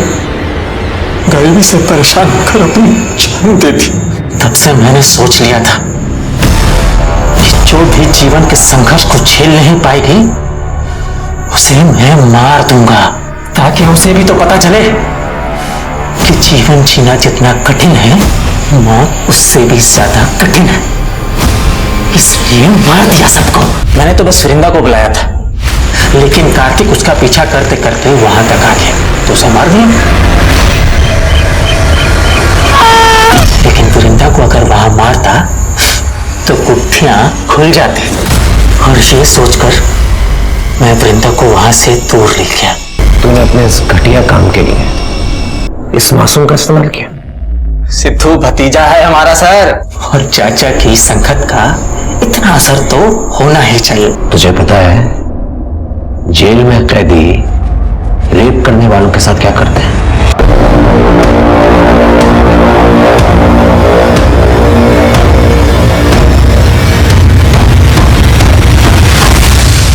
गरीबी से परेशान होकर अपनी जान दे दी। तब से मैंने सोच लिया था कि जो भी जीवन के संघर्ष को झेल नहीं पाएगी उसे मैं मार दूंगा, ताकि उसे भी तो पता चले कि जीवन जीना जितना कठिन है, मौत उससे भी ज्यादा कठिन है। इसलिए मार दिया सबको। मैंने तो बस वृंदा को बुलाया था, लेकिन कार्तिक उसका पीछा करते करते वहां तक आ गया तो उसे मार दिया। लेकिन वृंदा को अगर वहां मारता तो गुत्थियां खुल जाती, और ये सोचकर मैं वृंदा को वहां से दूर ले गया। तूने अपने इस घटिया काम के लिए इस मासूम का इस्तेमाल किया। सिद्धू भतीजा है हमारा सर, और चाचा की संगत का इतना असर तो होना ही चाहिए। तुझे पता है जेल में कैदी रेप करने वालों के साथ क्या करते हैं?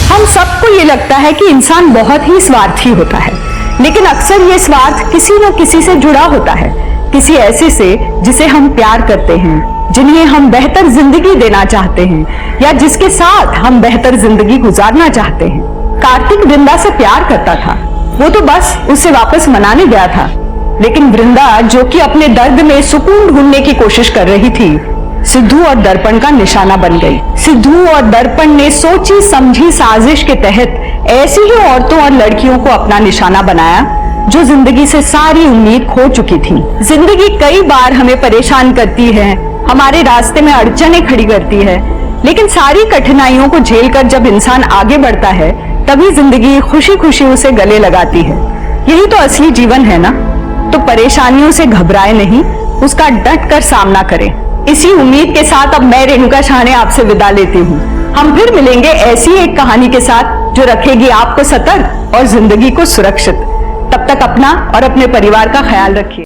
हम सबको ये लगता है कि इंसान बहुत ही स्वार्थी होता है, लेकिन अक्सर ये स्वार्थ किसी न किसी से जुड़ा होता है, किसी ऐसे से जिसे हम प्यार करते हैं, जिन्हें हम बेहतर जिंदगी देना चाहते हैं, या जिसके साथ हम बेहतर जिंदगी गुजारना चाहते हैं। कार्तिक वृंदा से प्यार करता था, वो तो बस उसे वापस मनाने गया था, लेकिन वृंदा जो कि अपने दर्द में सुकून ढूंढने की कोशिश कर रही थी, सिद्धू और दर्पण का निशाना बन गई। सिद्धू और दर्पण ने सोची समझी साजिश के तहत ऐसी ही औरतों और लड़कियों को अपना निशाना बनाया जो जिंदगी से सारी उम्मीद खो चुकी थी। जिंदगी कई बार हमें परेशान करती है, हमारे रास्ते में अड़चनें खड़ी करती है, लेकिन सारी कठिनाइयों को झेलकर जब इंसान आगे बढ़ता है, तभी जिंदगी खुशी खुशी उसे गले लगाती है। यही तो असली जीवन है ना। तो परेशानियों से घबराए नहीं, उसका डट कर सामना करें। इसी उम्मीद के साथ अब मैं रेणुका शाहने आपसे विदा लेती हूँ। हम फिर मिलेंगे ऐसी एक कहानी के साथ जो रखेगी आपको सतर्क और जिंदगी को सुरक्षित। तब तक अपना और अपने परिवार का ख्याल रखिए।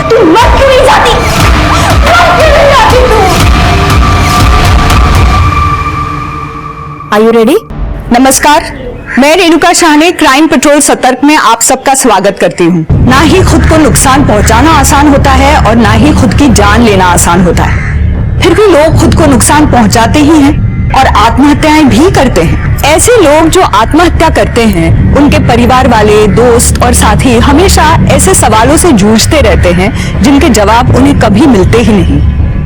तू मर क्यों नहीं जाती? मर क्यों नहीं जाती तू? Are you ready? नमस्कार, मैं रेणुका शाहने क्राइम पेट्रोल सतर्क में आप सबका स्वागत करती हूँ। ना ही खुद को नुकसान पहुंचाना आसान होता है और ना ही खुद की जान लेना आसान होता है, फिर भी लोग खुद को नुकसान पहुंचाते ही हैं और आत्महत्याएं भी करते हैं। ऐसे लोग जो आत्महत्या करते हैं, उनके परिवार वाले, दोस्त और साथी हमेशा ऐसे सवालों से जूझते रहते हैं जिनके जवाब उन्हें कभी मिलते ही नहीं।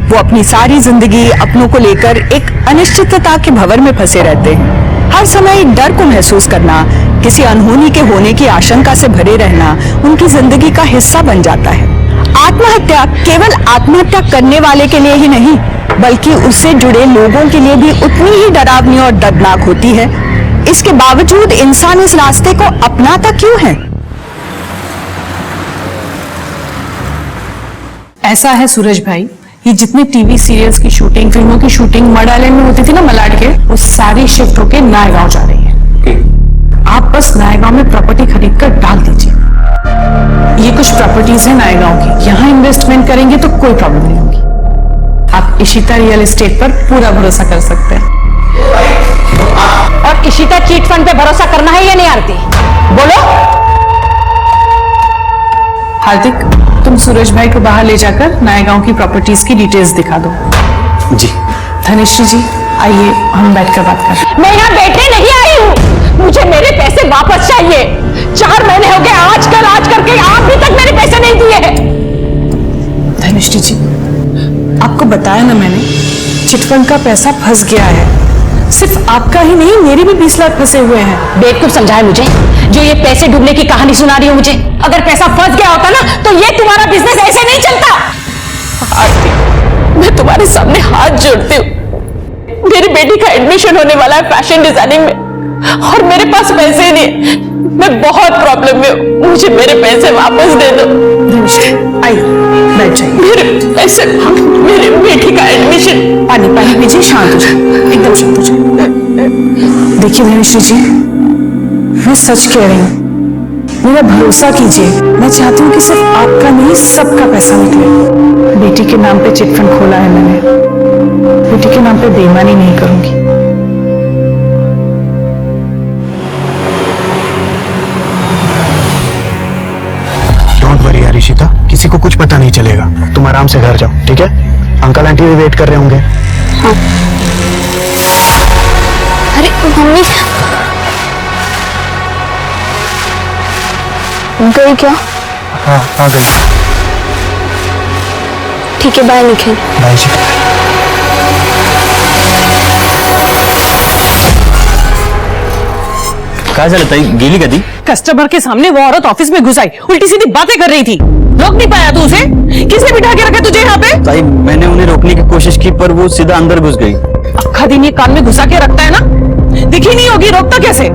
वो अपनी सारी जिंदगी अपनों को लेकर एक अनिश्चितता के भंवर में फंसे रहते हैं। हर समय एक डर को महसूस करना, किसी अनहोनी के होने की आशंका से भरे रहना उनकी जिंदगी का हिस्सा बन जाता है। आत्महत्या केवल आत्महत्या करने वाले के लिए ही नहीं, बल्कि उससे जुड़े लोगों के लिए भी उतनी ही डरावनी और दर्दनाक होती है। इसके बावजूद इंसान इस रास्ते को अपनाता क्यों है? ऐसा है सूरज भाई, ये जितने टीवी सीरियल्स की शूटिंग, फिल्मों की शूटिंग मड आइलैंड में होती थी ना मलाड के, वो सारी शिफ्ट होके नायगांव जा रही है। आप बस नायगांव में प्रॉपर्टी खरीद कर डाल दीजिए। ये कुछ प्रॉपर्टीज है नायगांव की, यहाँ इन्वेस्टमेंट करेंगे तो कोई प्रॉब्लम नहीं होगी। आप इशिता रियल एस्टेट पर पूरा भरोसा कर सकते हैं। और इशिता चीट फंड पे भरोसा करना है या नहीं आरती? बोलो। हार्दिक, तुम सूरज भाई को बाहर ले जाकर नायगांव की प्रॉपर्टीज की डिटेल्स दिखा दो। जी। धनिश्री जी, आइए हम बैठकर बात करें। मैं यहाँ बैठने नहीं आई हूँ, मुझे मेरे पैसे वापस चाहिए। 4 महीने हो गए आज करके अभी तक मेरे पैसे नहीं दिए हैं। धनिश्री जी, आपको बताया ना मैंने, चिटफंड का पैसा फंस गया है। सिर्फ आपका ही नहीं, मेरे भी 20 लाख फंसे हुए हैं। बेवकूफ समझा है मुझे, जो ये पैसे डूबने की कहानी सुना रही हो मुझे। अगर पैसा फंस गया होता ना तो ये तुम्हारा बिजनेस ऐसे नहीं चलता। आरती, मैं तुम्हारे सामने हाथ जोड़ती हूँ। मेरी बेटी का एडमिशन होने वाला है फैशन डिजाइनिंग में और मेरे पास पैसे नहीं। मैं बहुत प्रॉब्लम में हूँ, मुझे मेरे पैसे वापस दे दो। आइए बैठ जाइए। मेरे पैसे, मेरी बेटी का एडमिशन। पानी पीजिए, शांत हो जाइए, एकदम शांत हो जाइए। देखिए धनिश्री जी, मैं सच कह रही हूँ, मेरा भरोसा कीजिए। मैं चाहती हूँ कि सिर्फ आपका नहीं, सबका पैसा निकले। बेटी के नाम पे चिटफंड खोला है मैंने, बेटी के नाम पे बेईमानी नहीं करूंगी। डोंट वरी यार इशिता, किसी को कुछ पता नहीं चलेगा। तुम आराम से घर जाओ, ठीक है? अंकल आंटी भी वेट कर रहे होंगे। हाँ। अरे मम्मी गई क्या? हाँ आ गई। ठीक है, बाय निखिल। बाय जी। क्या चला ताई, गेली कधी? कस्टमर के सामने वो औरत ऑफिस में घुस आई, उल्टी सीधी बातें कर रही थी। रोक नहीं पाया तू उसे? किसने बिठा के रखा तुझे यहाँ पे? ताई मैंने उन्हें रोकने की कोशिश की पर वो सीधा अंदर घुस गई। अक्खा दिन ये कान में घुसा के रखता है ना, दिखी नहीं होगी, रोकता कैसे?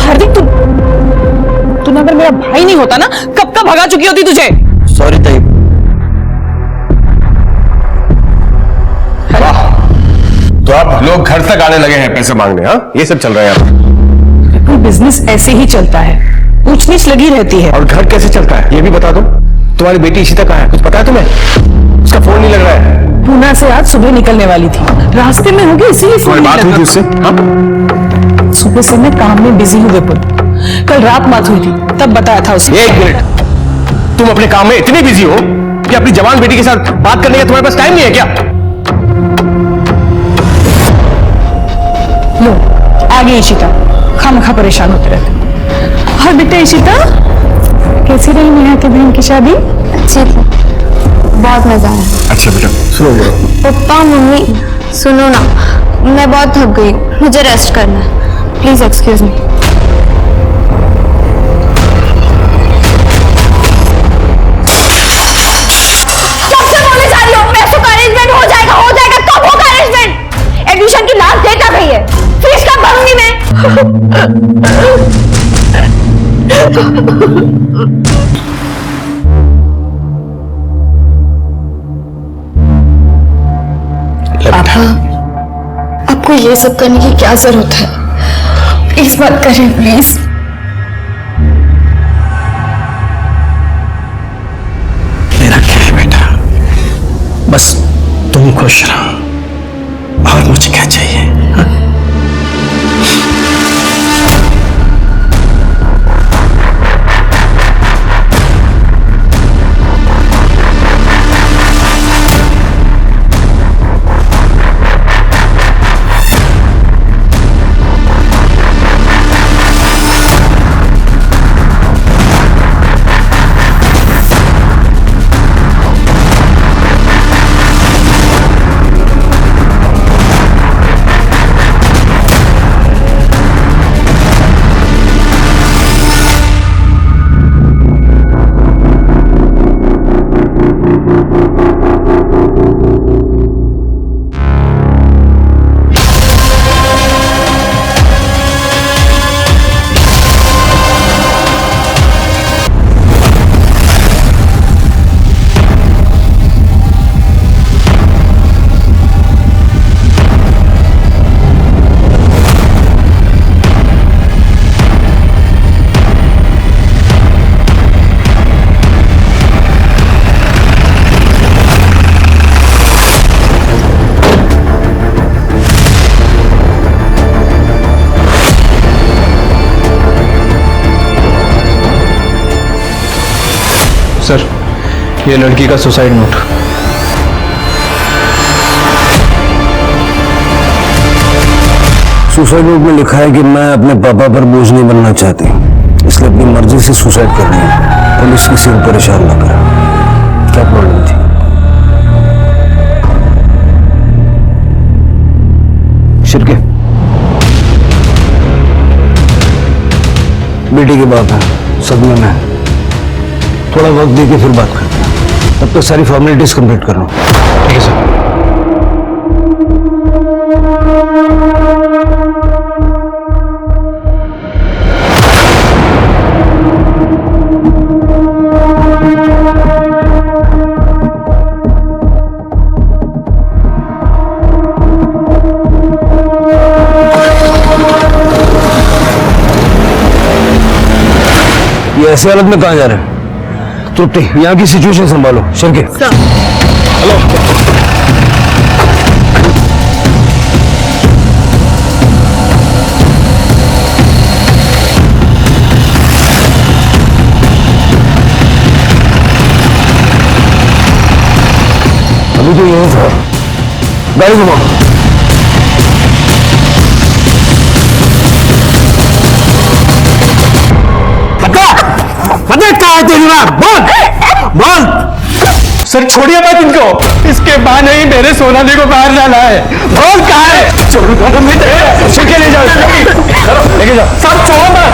हार्दिक तूने अगर मेरा भाई नहीं होता ना, कब का भगा चुकी होती तुझे। सॉरी ताई। तो आप लोग घर तक आने लगे हैं पैसे मांगने? हाँ, ये सब चल रहा है यहाँ कोई बिजनेस ऐसे ही चलता है, पूछ नीछ लगी रहती है। और घर कैसे चलता है ये भी बता दो। तुम्हारी बेटी इशिता कहाँ है, कुछ पता है तुम्हें? उसका फोन नहीं लग रहा है। पूना से आज सुबह निकलने वाली थी, रास्ते में होगी इसीलिए फोन नहीं बात हुई थी उससे? हाँ? सुबह से मैं काम में बिजी हूँ विपुल, कल रात बात हुई थी तब बताया था उसे। एक मिनट, तुम अपने काम में इतनी बिजी हो कि अपनी जवान बेटी के साथ बात करने का तुम्हारे पास टाइम नहीं है क्या? लो आ गई इशिता, खामखा परेशान होते रहते। और बेटा इशिता, कैसी रही नेहा की बहन की शादी? अच्छी थी, बहुत मजा आया। अच्छा बेटा सुनो। पप्पा मम्मी सुनो ना, मैं बहुत थक गई, मुझे रेस्ट करना है, प्लीज एक्सक्यूज मी। एडमिशन की लास्ट डेट आ गई है, फीस कब भरूंगी मैं? पापा, आपको ये सब करने की क्या जरूरत है? प्लीज मत करिए, प्लीज। मेरा क्या है बेटा, बस तुम खुश रहो और मुझे क्या चाहिए? हाँ? सर, ये लड़की का सुसाइड नोट। सुसाइड नोट में लिखा है कि मैं अपने पापा पर बोझ नहीं बनना चाहती, इसलिए अपनी मर्जी से सुसाइड कर रही हूँ। पुलिस किसी को परेशान ना करे। क्या प्रॉब्लम थी? शिरके बेटी के बाप है, सदमे में है, थोड़ा वक्त दे के फिर बात करते हैं। तब तक सारी फॉर्मेलिटीज कंप्लीट कर रहा हूँ। ठीक है सर। ये ऐसे हालत में कहाँ जा रहे हैं? तृप्ति, यहाँ की सिचुएशन संभालो। शिरके हेलो। अभी तो यही था, गाड़ी घुमाओ। है तेरी माँ? बोल बोल। सर छोड़िए मत इनको, इसके बाद नहीं मेरे सोनाली को बाहर डाला है। बोल कहाँ है? लेके जाओ, लेके जाओ। सब छोड़ो मत।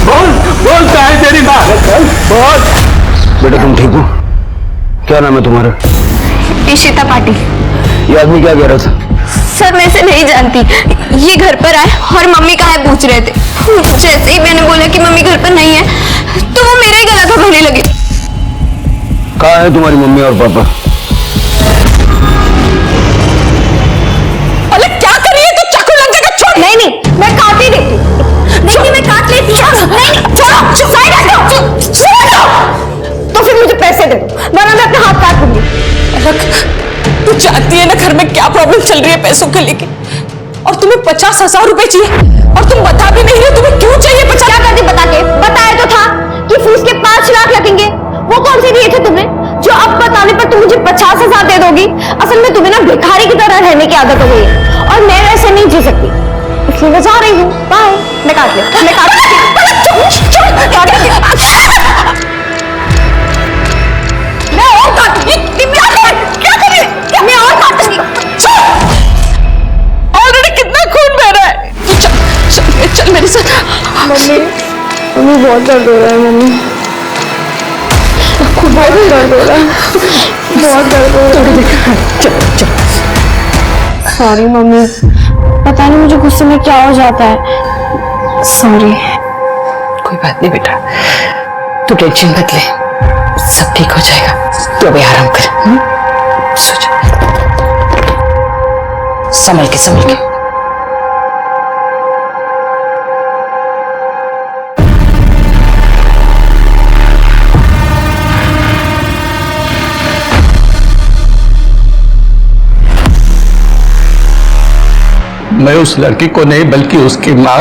बोल बोल कहाँ है तेरी माँ? बोल। बेटा तुम ठीक हो? क्या नाम है तुम्हारा? इशिता पाटिल। ये आदमी क्या कह रहा था? सर मैं इसे नहीं जानती, ये घर पर आए और मम्मी कहाँ है पूछ रहे थे। जैसे ही मैंने बोला कि मम्मी घर पर नहीं है तो वो मेरा ही गला दबाने लगे। कहाँ है तुम्हारी मम्मी और पापा? अरे क्या कर रही है तू? चाकू लग जाएगा, छोड़। नहीं नहीं मैं काट ही देती हूँ। नहीं मैं काट लेती हूँ। नहीं छोड़ो, साइड हटो, छोड़ो। तो फिर मुझे पैसे दे दो वरना मैं अपने हाथ काट दूंगी। तू जानती है ना घर में क्या प्रॉब्लम चल रही है पैसों को लेके, और तुम्हें 50,000 रुपए चाहिए और तुम बता भी नहीं रहे तुम्हें क्यों चाहिए 50। क्या करती बता के? बताया तो था कि फीस के 5 लाख लगेंगे। वो कौन से दिए थे तुमने जो अब बताने पर तुम मुझे 50,000 दे दोगी? असल में तुम्हें ना भिखारी की तरह रहने की आदत हो गई है और मैं वैसे नहीं जी सकती, इसलिए मैं जा रही हूँ। बाय। मैं काट लेती हूँ। मैं और काटूंगी। क्या कर रही है? मैं और काटूंगी। ऑलरेडी कितना खून बह रहा है। तू चल मेरे साथ। मम्मी बहुत दर्द हो रहा है मम्मी, खूब बहुत दर्द हो रहा है, बहुत दर्द हो रहा है। चल सॉरी मम्मी, पता नहीं मुझे गुस्से में क्या हो जाता है। सॉरी। कोई बात नहीं बेटा, तू टेंशन मत ले, सब ठीक हो जाएगा। तू अभी आराम कर, सो जा। संभल के संभल के। मैं उस लड़की को नहीं बल्कि उसकी माँ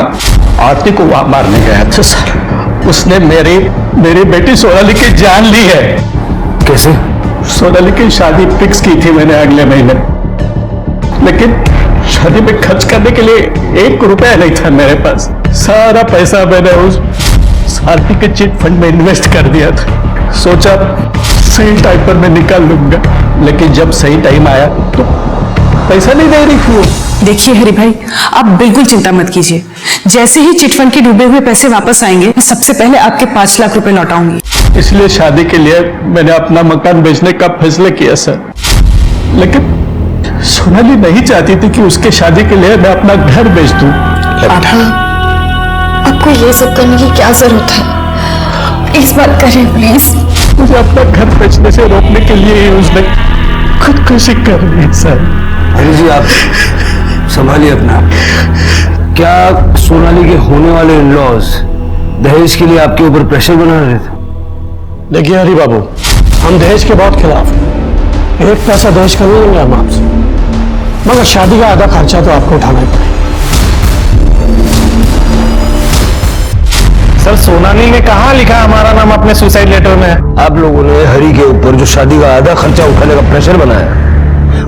आरती को वहां मारने गया था सर। उसने मेरी बेटी सोनाली की जान ली है। कैसे? सोनाली की शादी फिक्स की थी मैंने अगले महीने, लेकिन शादी में खर्च करने के लिए 1 रुपया नहीं था मेरे पास। सारा पैसा मैंने उस आरती के चिट फंड में इन्वेस्ट कर दिया था। सोचा सही टाइम पर मैं निकाल लूंगा, लेकिन जब सही टाइम आया तो पैसा नहीं दे रही थी वो। देखिए हरि भाई, आप बिल्कुल चिंता मत कीजिए, जैसे ही चिटफंड के डूबे हुए पैसे वापस आएंगे मैं सबसे पहले आपके 5 लाख रुपए लौटाऊंगी। इसलिए शादी के लिए मैंने अपना मकान बेचने का फैसला किया सर, लेकिन सोनाली नहीं चाहती थी कि उसके शादी के लिए मैं अपना घर बेच दूं। आपको ये सब करने की क्या जरूरत है? प्लीज मत करें प्लीज। मुझे अपना घर बेचने से रोकने के लिए ही उसने खुदकुशी कर रही है सर। अरे जी आप संभालिए अपना। क्या सोनाली के होने वाले इन-लॉज दहेज के लिए आपके ऊपर प्रेशर बना रहे थे? देखिए हरि बाबू, हम दहेज के बहुत खिलाफ हैं। 1 पैसा दहेज का नहीं लेंगे हम आपसे, मगर शादी का आधा खर्चा तो आपको उठाना ही पड़ेगा। सर सोनाली ने कहाँ लिखा हमारा नाम अपने सुसाइड लेटर में? आप लोगों ने हरि के ऊपर जो शादी का आधा खर्चा उठाने का प्रेशर बनाया,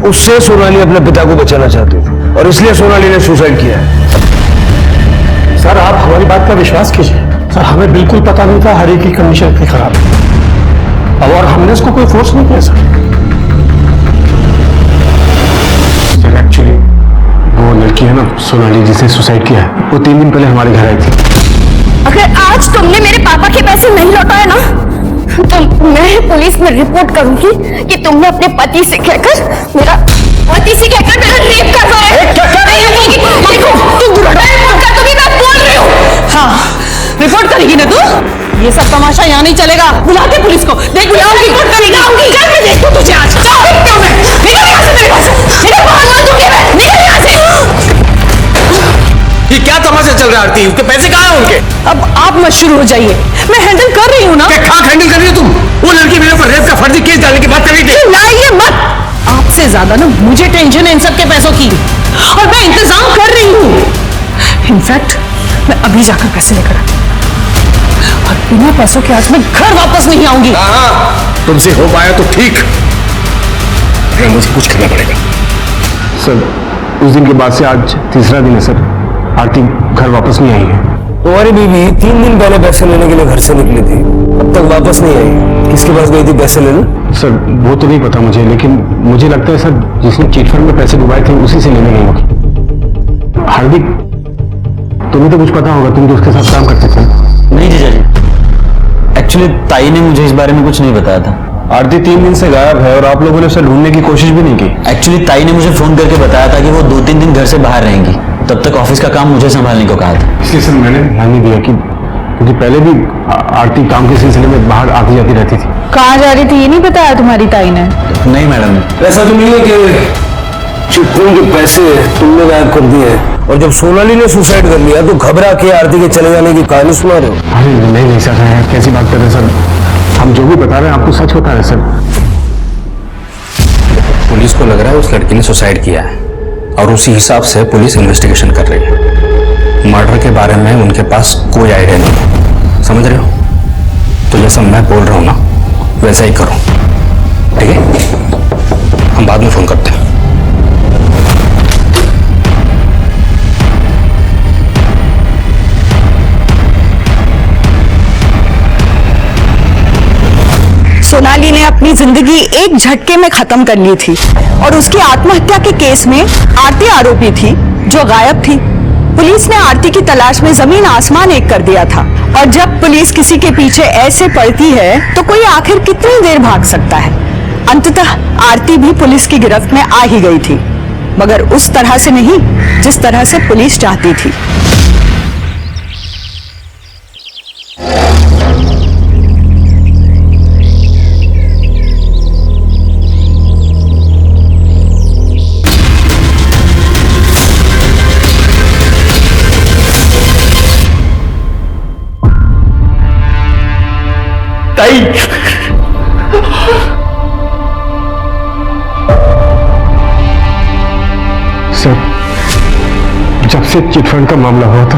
उससे सोनाली अपने पिता को बचाना चाहती थी और इसलिए सोनाली ने सुसाइड किया है। सर आप हमारी बात का विश्वास कीजिए सर, हमें बिल्कुल पता नहीं था हरि की कंडीशन इतनी खराब है और हमने इसको कोई फोर्स नहीं किया सर। एक्चुअली वो लड़की है ना सोनाली जिसे सुसाइड किया है, वो 3 दिन पहले हमारे घर आई थी। अगर आज तुमने मेरे पापा के पैसे नहीं लौटाए ना तो मैं पुलिस में रिपोर्ट करूंगी कि तुमने अपने पति से कहकर मेरा रेप करवाया है। देखो तुम रिपोर्ट कर दोगी, मैं बोल रही हूँ। हाँ रिपोर्ट करेगी ना तू? ये सब तमाशा यहाँ नहीं चलेगा, बुला के पुलिस को। देख बुलाऊंगी, रिपोर्ट करेगी। कल मैं देखूं तुझे आज। क्यों मैं? निकल यहाँ से मेरे घर से। निकल बाहर बोल दूंगी मैं। निकल यहाँ से। ये क्या तमाशा चल रहा है आरती? उसके पैसे कहाँ हैं उनके? अब आप मत शुरू हो जाइए, मैं हैंडल कर रही हूँ ना। क्या हैंडल कर रही हो तुम? वो लड़की मेरे ऊपर रेप का फर्जी केस डालने की बात कर रही थी। लाइए मत, आपसे ज्यादा ना मुझे टेंशन है इन सब के पैसों की और मैं इंतजाम कर रही हूँ। इनफैक्ट मैं अभी जाकर पैसे लेकर आती हूँ और बिना पैसों के आज मैं घर वापस नहीं आऊंगी। हाँ तुमसे हो पाया तो ठीक, मुझे कुछ करना पड़ेगा। सर उस दिन के बाद से आज तीसरा दिन है सर, आरती घर वापस नहीं आई है। तुम्हारी बीवी 3 दिन पहले पैसे लेने के लिए घर से निकली थी अब तक वापस नहीं आई। किसके पास गई थी पैसे लेने? सर वो तो नहीं पता मुझे, लेकिन मुझे लगता है सर जिसने चिट फंड में पैसे डुबाए थे उसी से लेने गई होगी। हार्दिक, तुम्हें तो कुछ पता होगा, तुम तो उसके साथ काम करते थे। नहीं जीजा जी, एक्चुअली ताई ने मुझे इस बारे में कुछ नहीं बताया था। आरती 3 दिन से गायब है और आप लोगों ने उसे ढूंढने की कोशिश भी नहीं की। एक्चुअली ताई ने मुझे फोन करके बताया था कि वो 2-3 दिन घर से बाहर रहेंगी, तब तक ऑफिस का काम मुझे संभालने को कहा था। इसलिए सर मैंने ध्यान नहीं दिया क्योंकि पहले भी आरती काम के सिलसिले में बाहर आती जाती रहती थी। कहाँ जा रही थी ये नहीं बताया तुम्हारी ताई ने? नहीं मैडम। ऐसा तो नहीं है कि चिट फंड के पैसे तुमने गायब कर दिए और जब सोनाली ने सुसाइड कर लिया तो घबरा के आरती के चले जाने की कहानी सुना रहे हो? अरे नहीं सर, कैसी बात कर रहे हैं सर? हम जो भी बता रहे हैं आपको सच बता रहे हैं सर। पुलिस को लग रहा है उस लड़की ने सुसाइड किया है और उसी हिसाब से पुलिस इन्वेस्टिगेशन कर रही है। मर्डर के बारे में उनके पास कोई आइडिया नहीं है, समझ रहे हो? तो जैसा मैं बोल रहा हूँ ना वैसा ही करो, ठीक है? हम बाद में फोन करते हैं। सोनाली ने अपनी जिंदगी एक झटके में खत्म कर ली थी और उसकी आत्महत्या के केस में आरती आरोपी थी जो गायब थी। पुलिस ने आरती की तलाश में जमीन आसमान एक कर दिया था और जब पुलिस किसी के पीछे ऐसे पड़ती है तो कोई आखिर कितनी देर भाग सकता है। अंततः आरती भी पुलिस की गिरफ्त में आ ही गई थी, मगर उस तरह से नहीं जिस तरह से पुलिस चाहती थी। सर जब से चिट फंड का मामला हुआ था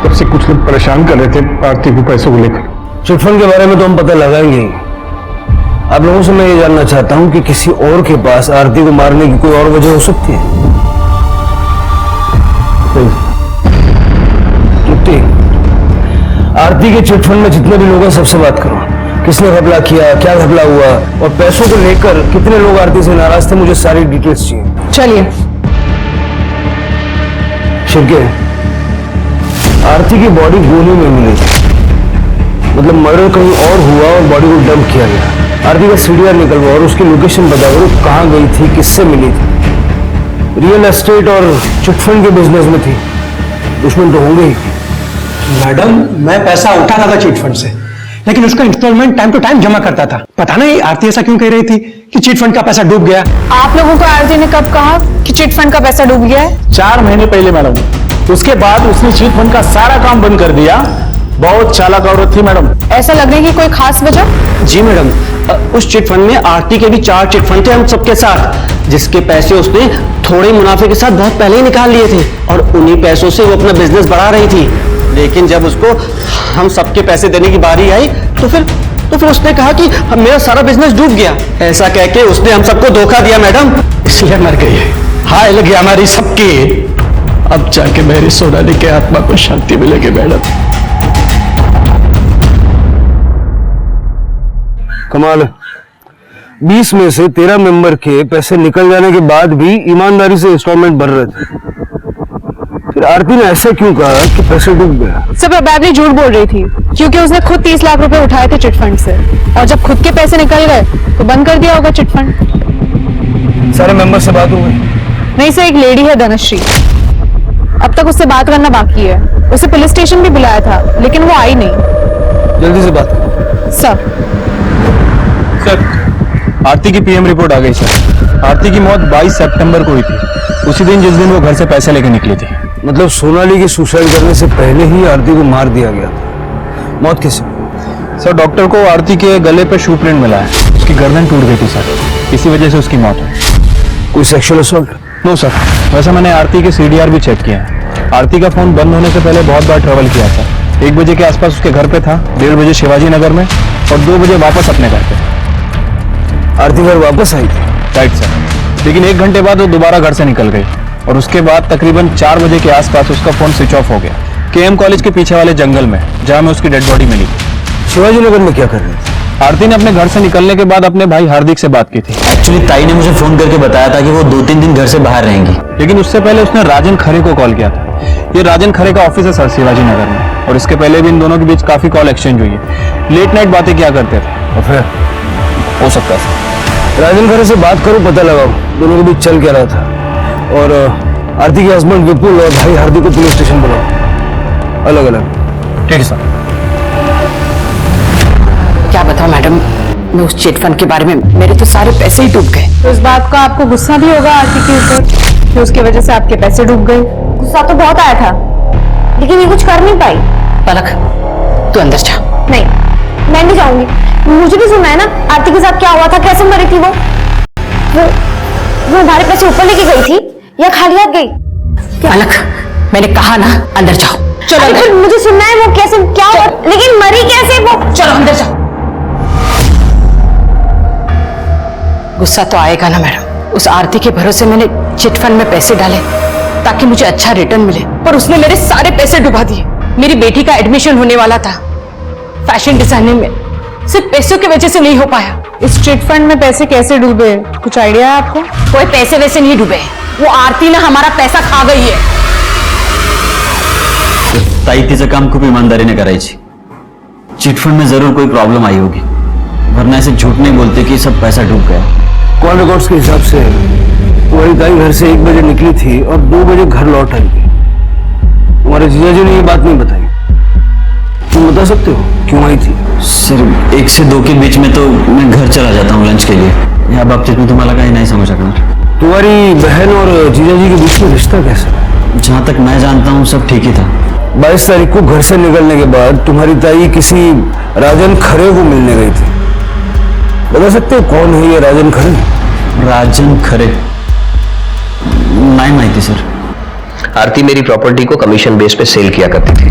तब से कुछ लोग परेशान कर रहे थे आरती को पैसों को लेकर। चिट फंड के बारे में तो हम पता लगाएंगे ही। आप लोगों से मैं ये जानना चाहता हूं कि किसी और के पास आरती को मारने की कोई और वजह हो सकती है? आरती के चिट फंड में जितने भी लोग हैं सबसे बात करो। किसने घपला किया, क्या घपला हुआ और पैसों को लेकर कितने लोग आरती से नाराज थे, मुझे सारी डिटेल्स चाहिए। चलिए। शिवके, आरती की बॉडी गोली में मिली, मतलब मर्डर कहीं और हुआ और बॉडी को डंप किया गया। आरती का सीडीआर निकलवा और उसकी लोकेशन बता दो, कहाँ गई थी, किससे मिली थी। रियल एस्टेट और चिट फंड के बिजनेस में थी, दुश्मन तो होंगे ही। मैडम मैं पैसा उठाना था चिट फंड से, लेकिन उसका इंस्टॉलमेंट टाइम टू टाइम जमा करता था। पता नहीं आरती ऐसा क्यों कह रही थी कि चिट फंड का पैसा डूब गया। आप लोगों को आरती ने कब कहा कि चिट फंड का पैसा डूब गया है? 4 महीने पहले मैडम। उसके बाद उसने चिट फंड का सारा काम बंद कर दिया। बहुत चालाक औरत थी मैडम। ऐसा लगने की कोई खास वजह? जी मैडम, उस चिट फंड में आरती के भी 4 चिट फंड थे हम सबके साथ, जिसके पैसे उसने थोड़े मुनाफे के साथ बहुत पहले ही निकाल लिए थे और उन्हीं पैसों से वो अपना बिजनेस बढ़ा रही थी। लेकिन जब उसको हम सबके पैसे देने की बारी आई तो फिर उसने कहा कि मेरा सारा बिजनेस डूब गया। ऐसा कह के उसने हम सबको धोखा दिया मैडम, इसलिए मर गई है। हाय लगी हमारी सबकी। अब जाके मेरी सोनाली के आत्मा को शांति मिलेगी मैडम। कमाल, 20 में से 13 मेंबर के पैसे निकल जाने के बाद भी ईमानदारी से इंस्टॉलमेंट भर रहे थे। फिर आरती ने ऐसा क्यों कहा कि पैसे डूब गया? सब प्रोबेबली झूठ बोल रही थी क्योंकि उसने खुद 30 लाख रुपए उठाए थे चिट फंड से और जब खुद के पैसे निकल गए तो बंद कर दिया होगा चिट फंड। सारे मेंबर से बात हो गई? नहीं सर, एक लेडी है धनश्री, अब तक उससे बात करना बाकी है। उसे पुलिस स्टेशन भी बुलाया था लेकिन वो आई नहीं। जल्दी से बात सर। आरती की पीएम रिपोर्ट आ गई सर। आरती की मौत 22 सितंबर को हुई थी, उसी दिन जिस दिन वो घर से पैसे लेकर निकली थी। मतलब सोनाली की सुसाइड करने से पहले ही आरती को मार दिया गया था। मौत कैसे? सर डॉक्टर को आरती के गले पर शू प्रिंट मिला है, उसकी गर्दन टूट गई थी सर, इसी वजह से उसकी मौत हुई। कोई सेक्सुअल असॉल्ट? नो सर, वैसे मैंने आरती के सीडीआर भी चेक किया है। आरती का फोन बंद होने से पहले बहुत बार ट्रेवल किया था। 1 बजे के आसपास उसके घर पे था, 1:30 बजे शिवाजी नगर में और 2 बजे वापस अपने घर पे। आरती घर वापस आई थी? राइट सर, लेकिन 1 घंटे बाद वो दोबारा घर से निकल गई और उसके बाद तकरीबन 4 बजे के आसपास उसका फोन स्विच ऑफ हो गया, केएम कॉलेज के पीछे वाले जंगल में, जहां में उसकी डेड बॉडी मिली। शिवाजी नगर में क्या कर रहे थे? आरती ने अपने घर से निकलने के बाद अपने भाई हार्दिक से बात की थी। एक्चुअली ताई ने मुझे फोन करके बताया था कि वो 2-3 दिन घर से बाहर रहेंगी, लेकिन उससे पहले उसने राजन खरे को कॉल किया था। ये राजन खरे का ऑफिस है सर शिवाजी नगर में, और इसके पहले भी इन दोनों के बीच काफी कॉल एक्सचेंज हुई है। लेट नाइट बातें क्या करते थे। और फिर हो सकता है राजन खरे से बात करो, पता लगाओ दोनों के बीच चल क्या रहा था। और आरती के हस्बैंड विपुल और भाई हार्दिक को पुलिस स्टेशन बुलाओ, अलग अलग। ठीक है सर। क्या बताओ मैडम, मैं उस चिट फंड के बारे में, मेरे तो सारे पैसे ही डूब गए। तो इस बात का आपको गुस्सा भी होगा आरती के ऊपर कि उसकी वजह से आपके पैसे डूब गए। गुस्सा तो बहुत आया था, लेकिन ये कुछ कर नहीं पाई। पलक, तू अंदर जा। नहीं, मैं नहीं जाऊंगी। मुझे भी सुनना है ना आरती के साथ क्या हुआ था, कैसे मरी थी वो हमारे पैसे ऊपर लेके गई थी या खाली हाथ गई? पलक, मैंने कहा ना अंदर जाओ। चलो फिर मुझे सुनना है वो कैसे, क्या हुआ, लेकिन मरी कैसे वो? चलो अंदर जाओ। गुस्सा तो आएगा ना मैडम। उस आरती के भरोसे मैंने चिट फंड में पैसे डाले ताकि मुझे अच्छा रिटर्न मिले, पर उसने मेरे सारे पैसे डुबा दिए। मेरी बेटी का एडमिशन होने वाला था फैशन डिजाइनिंग में, सिर्फ पैसों की वजह से नहीं हो पाया। इस चिट फंड में पैसे कैसे डूबे, कुछ आइडिया है आपको? कोई पैसे वैसे नहीं डूबे, वो आरती ने हमारा पैसा खा गई है। ताई तिचं काम खूप ईमानदारीने करायची। चिटफंड में जरूर कोई प्रॉब्लम आई होगी, वरना ऐसे झूठ नहीं बोलते कि सब पैसा डूब गया। कॉल रिकॉर्ड्स के हिसाब से तुम्हारी ताई घर से 1 बजे निकली थी और 2 बजे घर लौट आई थी। तुम्हारे जीजाजी ने ये बात नहीं बताई, तुम बता सकते हो क्यों आई थी? सर 1 से 2 के बीच में तो मैं घर चला जाता हूँ लंच के लिए। या बाबतीत में तुम्हाला काही नाही समझ सकणार। तुम्हारी बहन और जीजाजी के बीच में रिश्ता कैसा? जहाँ तक मैं जानता हूँ सब ठीक ही था। 22 तारीख को घर से निकलने के बाद तुम्हारी ताई किसी राजन खरे को मिलने गई थी। बता सकते हो कौन है ये राजन खरे? राजन खरे नहीं माहिती सर। आरती मेरी प्रॉपर्टी को कमीशन बेस पे सेल किया करती थी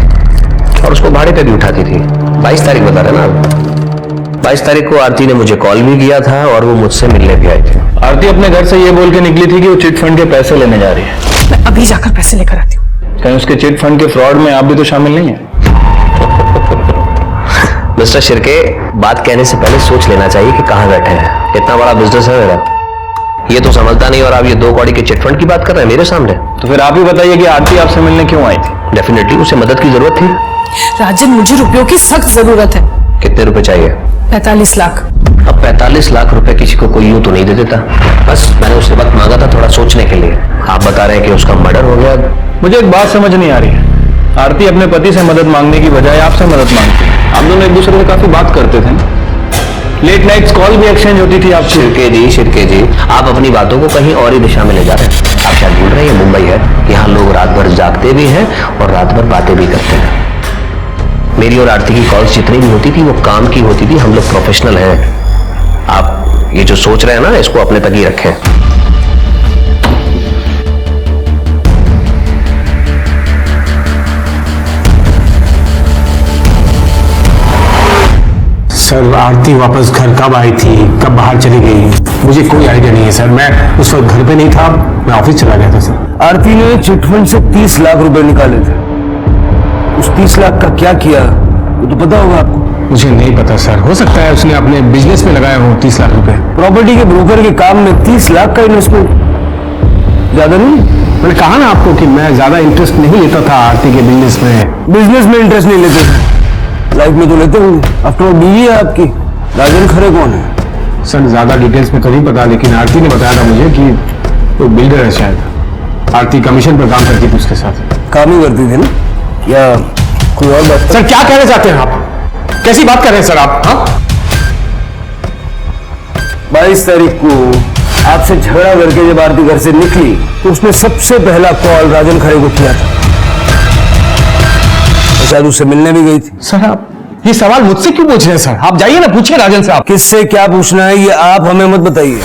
और उसको भाड़े पे भी उठाती थी। 22 तारीख बता रहे ना आप? 22 तारीख को आरती ने मुझे कॉल भी किया था और वो मुझसे मिलने भी आई थी। आरती अपने घर से ये बोल के निकली थी कि वो चिट फंड के पैसे लेने जा रही है। मैं अभी जाकर पैसे लेकर आती हूँ। कहीं उसके चिट फंड के फ्रॉड में आप भी तो शामिल नहीं है? मिस्टर शिर्के, बात कहने से पहले सोच लेना चाहिए कि कहां बैठे हैं। इतना बड़ा बिजनेस है मेरा, ये तो समझता नहीं और आप ये 2 कौड़ी के चिट फंड की बात कर रहे हैं मेरे सामने। तो फिर आप ही बताइए कि आरती आपसे मिलने क्यों आई थी? डेफिनेटली उसे मदद की जरूरत थी। राजन, मुझे रुपयों की सख्त जरूरत है। कितने रुपए चाहिए? 45 लाख। अब 45 लाख रुपए किसी को कोई यूं तो नहीं दे देता। बस मैंने उससे वक्त मांगा था थोड़ा सोचने के लिए। आप बता रहे हैं कि उसका मर्डर हो गया। मुझे एक बात समझ नहीं आ रही है, आरती अपने पति से मदद मांगने की बजाय आपसे मदद मांगती है। आप दोनों एक दूसरे से काफी बात करते थे, लेट नाइट्स कॉल भी एक्सचेंज होती थी आप। शिर्के जी, आप अपनी बातों को कहीं और ही दिशा में ले जा रहे हैं। आप शायद भूल रहे हैं ये मुंबई है, यहाँ लोग रात भर जागते भी हैं और रात भर बातें भी करते हैं। मेरी और आरती की कॉल्स जितनी भी होती थी वो काम की होती थी। हम लोग प्रोफेशनल हैं। आप ये जो सोच रहे हैं ना, इसको अपने तक ही रखें। सर आरती वापस घर कब आई थी, कब बाहर चली गई, मुझे कोई आइडिया नहीं है सर। मैं उस वक्त घर पे नहीं था, मैं ऑफिस चला गया था सर। आरती ने चिटफंड से 30 लाख रुपए निकाले थे। उस 30 लाख का क्या किया वो तो पता होगा आपको? मुझे नहीं पता सर, हो सकता है उसने अपने बिजनेस में लगाया हो 30 लाख रुपए। प्रॉपर्टी के ब्रोकर के काम में 30 लाख का इन्वेस्टमेंट ज्यादा नहीं? मैंने कहा ना आपको कि मैं ज्यादा इंटरेस्ट नहीं लेता था आरती के बिजनेस में। बिजनेस में इंटरेस्ट नहीं लेते थे, लाइफ में तो लेते होंगे। आफ्टर ऑल बीवी है आपकी। राजन खरे कौन है? सर ज्यादा डिटेल्स में तो नहीं पता, लेकिन आरती ने बताया था मुझे कि वो बिल्डर है शायद। आरती कमीशन पर काम करती थी उसके साथ। काम ही करती थी ना, या कोई और बात? सर क्या कहना चाहते हैं आप, कैसी बात कर रहे हैं सर आप? हाँ 22 तारीख को आपसे झगड़ा करके जब आरती घर से निकली तो उसने सबसे पहला कॉल राजन खरे को किया था। शायद उससे मिलने भी गई थी। सर आप ये सवाल मुझसे क्यों पूछ रहे हैं सर? आप जाइए ना, पूछिए राजन से। आप किससे क्या पूछना है ये आप हमें मत बताइए।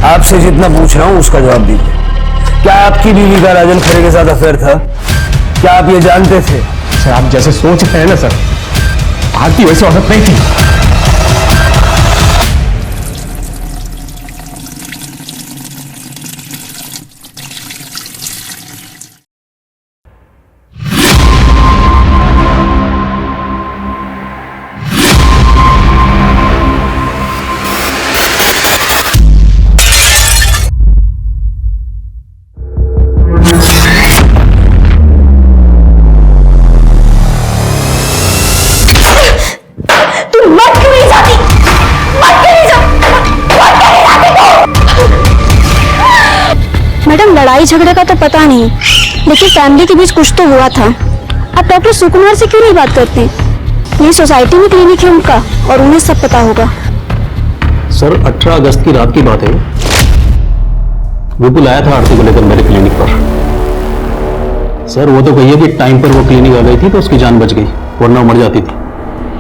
आपसे जितना पूछ रहा हूं उसका जवाब दीजिए। क्या आपकी बीवी का राजन खरे के साथ अफेयर था? क्या आप ये जानते थे? सर आप जैसे सोच रहे हैं ना सर, आरती वैसे औरत नहीं थी। मैडम लड़ाई झगड़े का तो पता नहीं, लेकिन फैमिली के बीच कुछ तो हुआ था। आप डॉक्टर सुकुमार से क्यों नहीं बात करते? ये सोसाइटी में क्लिनिक है उनका और उन्हें सब पता होगा। सर 18 अगस्त की रात की बात है। विपुल आया था आरती को लेकर मेरे क्लिनिक पर। सर वो तो कहिए कि टाइम पर वो क्लिनिक आ गई थी तो उसकी जान बच गई, वरना वो मर जाती थी।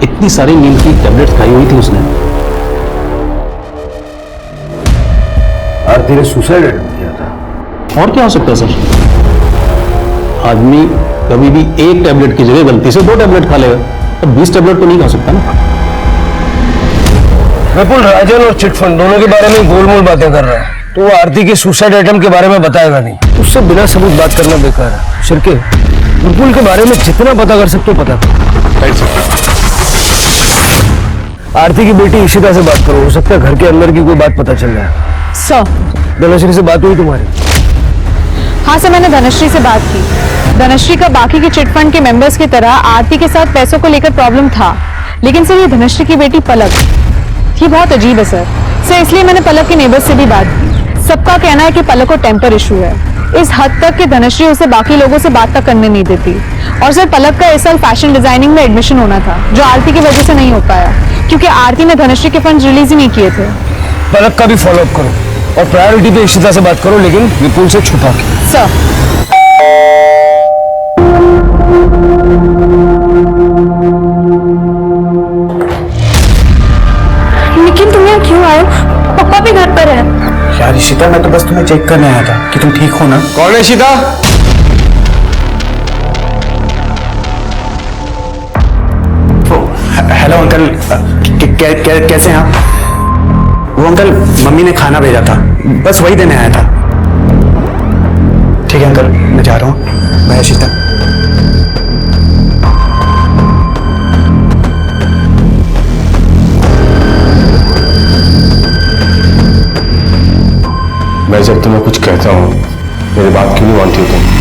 इतनी सारी नींद की टैबलेट्स खाई हुई थी उसने। आरती ने सुसाइड अटेम्प्ट किया था। और क्या हो सकता है सर? आदमी कभी भी एक टैबलेट की जगह गलती से 2 टैबलेट खा लेगा, तो 20 टैबलेट तो नहीं खा सकता ना। विपुल राजन और चिटफंड दोनों के बारे में गोलमोल बातें कर रहा है, तो वो आरती के सुसाइड अटेम्प्ट के बारे में बताएगा नहीं। उससे बिना सबूत बात करना बेकार है। शिरके, विपुल के बारे में जितना पता कर सकते हो पता करो। आरती की बेटी इशिता से बात करो, हो सकता है घर के अंदर की कोई बात पता चल जाए। सर, धनश्री से बात हुई तुम्हारी? हाँ सर, मैंने धनश्री से बात की। धनश्री का बाकी के चिटफंड के मेंबर्स की तरह आरती के साथ पैसों को लेकर प्रॉब्लम था, लेकिन सर ये धनश्री की बेटी पलक, ये बहुत अजीब है सर। इसलिए मैंने पलक के नेबर्स से भी बात की। सबका कहना है कि पलक को टेम्पर इशू है, इस हद तक कि धनश्री उसे बाकी लोगों से बात तक करने नहीं देती। और सर पलक का इस साल फैशन डिजाइनिंग में एडमिशन होना था, जो आरती की वजह से नहीं हो पाया, क्योंकि आरती ने धनश्री के फंड रिलीज ही नहीं किए थे। पलक का भी फॉलोअप करो और प्रायोरिटी पे इशिता से बात करो, लेकिन विपुल से छुपा के। सर लेकिन तुम यहाँ क्यों आए? पापा भी घर पर है। यार इशिता, मैं तो बस तुम्हें चेक करने आया था कि तुम ठीक हो ना। कौन है इशिता? हेलो अंकल, कैसे हैं आप? वो अंकल मम्मी ने खाना भेजा था, बस वही देने आया था। ठीक है अंकल, मैं जा रहा हूँ। बाय इशिता। मैं जब तुम्हें कुछ कहता हूँ, मेरी बात क्यों नहीं मानती हो तुम?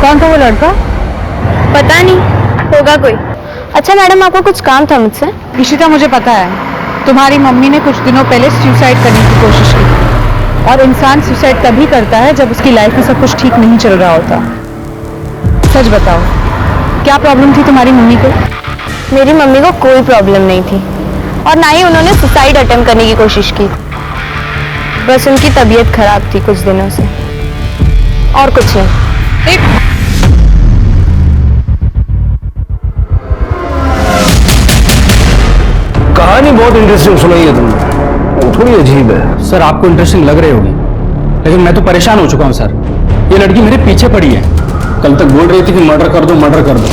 कौन था वो लड़का? पता नहीं, होगा कोई। अच्छा मैडम, आपको कुछ काम था मुझसे? इशिता, मुझे पता है तुम्हारी मम्मी ने कुछ दिनों पहले सुसाइड करने की कोशिश की, और इंसान सुसाइड तभी करता है जब उसकी लाइफ में सब कुछ ठीक नहीं चल रहा होता। सच बताओ, क्या प्रॉब्लम थी तुम्हारी मम्मी को? मेरी मम्मी को कोई प्रॉब्लम नहीं थी, और ना ही उन्होंने सुसाइड अटेम्प्ट करने की कोशिश की। बस उनकी तबीयत खराब थी कुछ दिनों से, और कुछ नहीं। कहानी बहुत इंटरेस्टिंग सुनाई है तुमने, थोड़ी अजीब है। सर आपको इंटरेस्टिंग लग रही होगी, लेकिन मैं तो परेशान हो चुका हूं सर। ये लड़की मेरे पीछे पड़ी है, कल तक बोल रही थी कि मर्डर कर दो, मर्डर कर दो।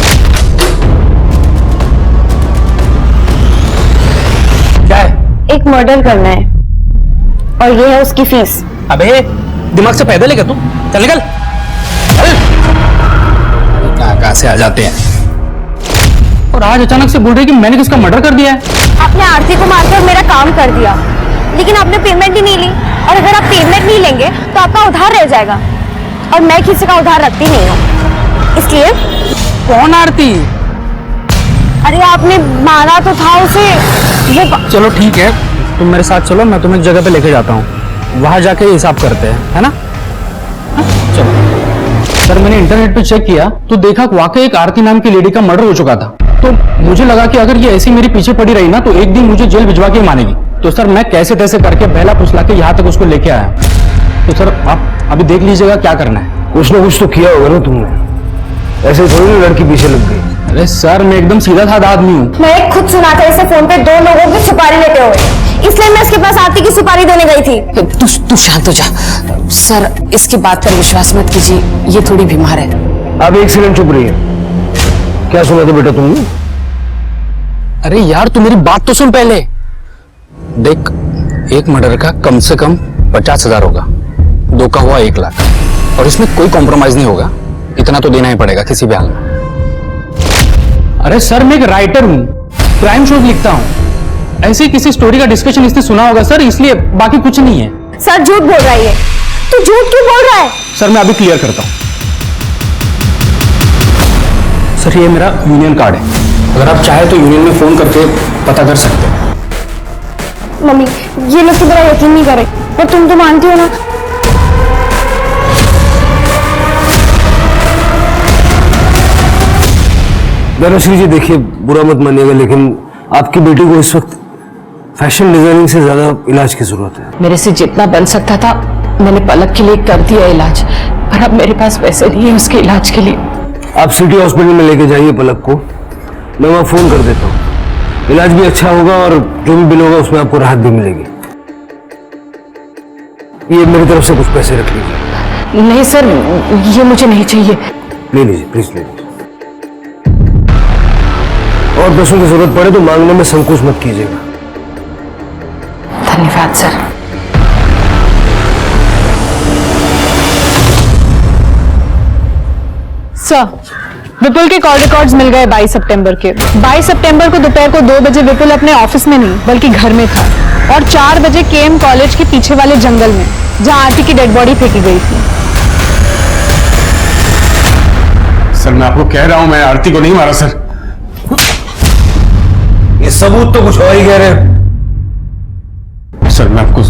क्या है? एक मर्डर करना है, और ये है उसकी फीस। अबे दिमाग से पैदल है क्या तू? चल निकल। कहां से आ जाते हैं, और आज अचानक से बोल रही कि मैंने किसका मर्डर कर दिया है। आपने आरती को मारकर मेरा काम कर दिया, लेकिन आपने पेमेंट ही नहीं ली, और अगर आप पेमेंट नहीं लेंगे तो आपका उधार रह जाएगा, और मैं किसी का उधार रखती नहीं हूँ, इसलिए। कौन आरती? अरे आपने मारा तो था उसे। वो चलो ठीक है, तुम मेरे साथ चलो, मैं तुम्हें एक जगह पे लेके जाता हूँ, वहां जाके हिसाब करते हैं, है ना? हाँ? चलो। सर मैंने इंटरनेट पे चेक किया तो देखा वाकई एक आरती नाम की लेडी का मर्डर हो चुका था। तो मुझे लगा कि अगर ये ऐसी मेरी पीछे पड़ी रही ना तो एक दिन मुझे जेल भिजवा के मानेगी। तो सर मैं कैसे तैसे करके बहला फुसला के यहाँ तक उसको लेके आया। तो सर आप अभी देख लीजिएगा क्या करना है। कुछ ना कुछ तो किया होगा ना तुमने, ऐसे थोड़ी ना लड़की पीछे लग गई। अरे सर मैं एकदम सीधा साधा आदमी हूँ। मैं खुद सुना था इसे फोन पे 2 लोगों की सुपारी लेते हुए, इसलिए मैं इसके पास आरती की सुपारी देने गई थी। तू शांत हो जा सर, इसकी बात पर विश्वास मत कीजिए, ये थोड़ी बीमार है। अब एक सेकंड चुप रही है। क्या सुना था बेटा तुमने? अरे यार तू मेरी बात तो सुन पहले। देख, एक मर्डर का कम से कम 50,000 होगा, 2 का हुआ 1 लाख, और इसमें कोई कॉम्प्रोमाइज नहीं होगा। इतना तो देना ही पड़ेगा किसी भी हाल में। अरे सर, मैं एक राइटर हूँ, क्राइम शोज लिखता हूँ। ऐसी किसी स्टोरी का डिस्कशन इसने सुना होगा सर, इसलिए, बाकी कुछ नहीं है। सर झूठ बोल रहा है, तू झूठ क्यों बोल रहा है? सर मैं अभी क्लियर करता हूँ। सर ये मेरा यूनियन कार्ड है, अगर आप चाहे तो यूनियन में फोन करके पता कर सकते हैं। मम्मी, ये लोग तो बड़ा यकीन नहीं कर रहे, पर तुम तो मानती हो ना? धनश्री जी देखिए, बुरा मत मानिएगा, लेकिन आपकी बेटी को इस वक्त फैशन डिजाइनिंग से ज्यादा इलाज की जरूरत है। मेरे से जितना बन सकता था मैंने पलक के लिए कर दिया इलाज, पर अब मेरे पास पैसे नहीं है उसके इलाज के लिए। आप सिटी हॉस्पिटल में लेके जाइए पलक को, मैं वहां फोन कर देता हूँ। इलाज भी अच्छा होगा और जो भी बिल होगा उसमें आपको राहत भी मिलेगी। ये मेरी तरफ से कुछ पैसे रख लीजिए। नहीं सर, ये मुझे नहीं चाहिए। ले लीजिए प्लीज, ले लीजिए। और पैसों की जरूरत पड़े तो मांगने में संकोच मत कीजिएगा। धन्यवाद सर। सर, विपुल के कॉल रिकॉर्ड्स मिल गए 22 सितंबर के। 22 सितंबर को दोपहर को 2 बजे विपुल अपने ऑफिस में नहीं बल्कि घर में था, और 4 बजे केएम कॉलेज के पीछे वाले जंगल में, जहां आरती की डेड बॉडी फेंकी गई थी। सर मैं आपको कह रहा हूं, मैं आरती को नहीं मारा सर। ये सबूत तो कुछ और ही कह रहे हैं। सर मैं आपको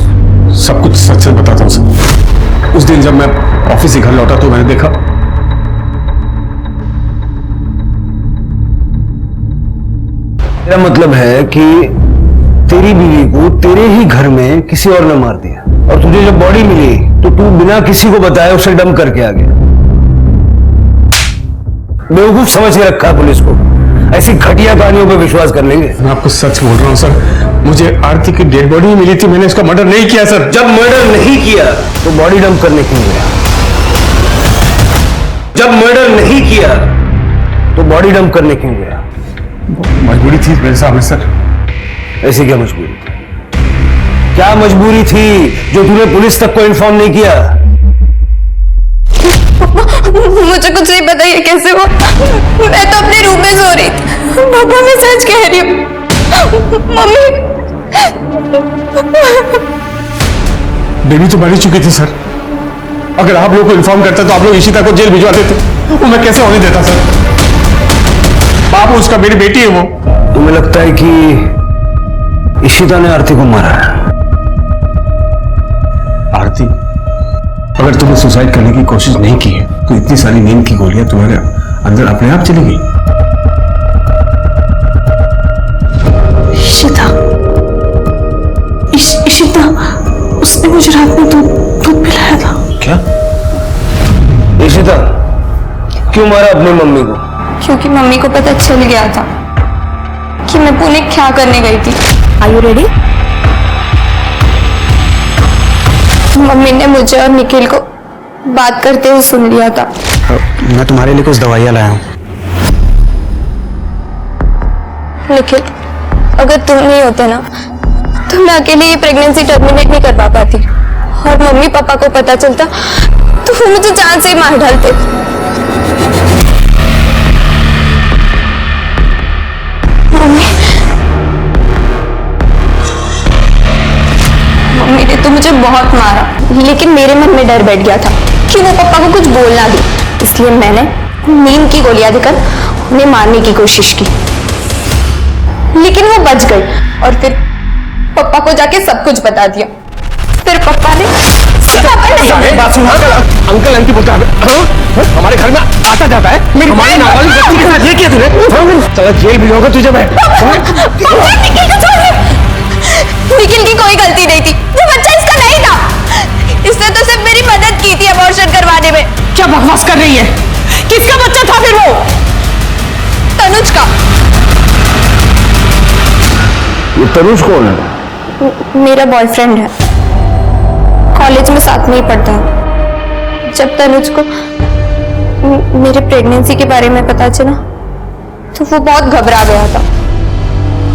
सब कुछ सच सच बताता हूं सर। उस दिन जब मैं ऑफिस से घर लौटा तो मैंने देखा मेरा मतलब है कि तेरी बीवी को तेरे ही घर में किसी और ने मार दिया, और तुझे जब बॉडी मिली तो तू बिना किसी को बताए उसे डंप करके आ गया। बेवकूफ समझ के रखा है पुलिस को, ऐसी घटिया कहानियों पर विश्वास कर लेंगे। मैं आपको सच बोल रहा हूं सर, मुझे आरती की डेड बॉडी मिली थी, मैंने इसका मर्डर नहीं किया सर। जब मर्डर नहीं किया तो बॉडी डंप करने क्यों गया? जब मर्डर नहीं किया तो बॉडी डंप करने क्यों गया? मजबूरी थी मेरे सामने सर। ऐसी क्या मजबूरी थी? क्या मजबूरी थी जो तूने पुलिस तक को इन्फॉर्म नहीं किया? मुझे कुछ नहीं पता ये कैसे हुआ। मैं तो अपने रूम में सो रही थी। पापा मैं सच कह रही हूँ। मम्मी, बेबी तो मर चुकी थी सर। अगर आप लोग को इन्फॉर्म करते तो आप लोग इशिता को जेल भिजवा देते, वो मैं कैसे होने देता सर। बाप उसका, मेरी बेटी है वो। तुम्हें लगता है कि इशिता ने आरती को मारा? आरती, अगर तुमने सुसाइड करने की कोशिश नहीं की है तो इतनी सारी नींद की गोलियां तुम्हारे अंदर अपने आप चली गई। इशिता, इशिता, उसने मुझे रात में दूध पिलाया था। क्या? इशिता क्यों मारा अपनी मम्मी को? क्योंकि मम्मी को पता चल गया था कि मैं पुणे क्या करने गई थी। Are you ready? मम्मी ने मुझे और निखिल को बात करते हुए सुन लिया था। मैं तुम्हारे लिए कुछ दवाइयाँ लाया हूँ। निखिल, अगर तुम नहीं होते ना तो मैं अकेले ये प्रेगनेंसी टर्मिनेट नहीं कर पाती, और मम्मी पापा को पता चलता तो वो मुझे जान से ही मार डालते। मम्मी ने तो मुझे बहुत मारा, लेकिन मेरे मन में डर बैठ गया था कि वो पापा को कुछ बोलना दे, इसलिए मैंने नींद की गोलियां देकर उन्हें मारने की कोशिश की, लेकिन वो बच गई। और फिर पापा को जाके सब कुछ बता दिया। फिर पापा ने अंकल आंटी बोलता है हमारे घर में आता जाता है, मेरी हमारे नाबालिग बच्ची के साथ ये किया तूने? चलो जेल भी होगा तुझे। मैं निखिल की कोई गलती नहीं थी, वो बच्चा इसका नहीं था। इसने तो सिर्फ मेरी मदद की थी अबॉर्शन करवाने में। क्या बकवास कर रही है? किसका बच्चा था फिर वो? तनुज का। ये तनुज कौन है? मेरा बॉयफ्रेंड है, कॉलेज में साथ में ही पढ़ता है। जब तनुज को मेरे प्रेगनेंसी के बारे में पता चला तो वो बहुत घबरा गया था।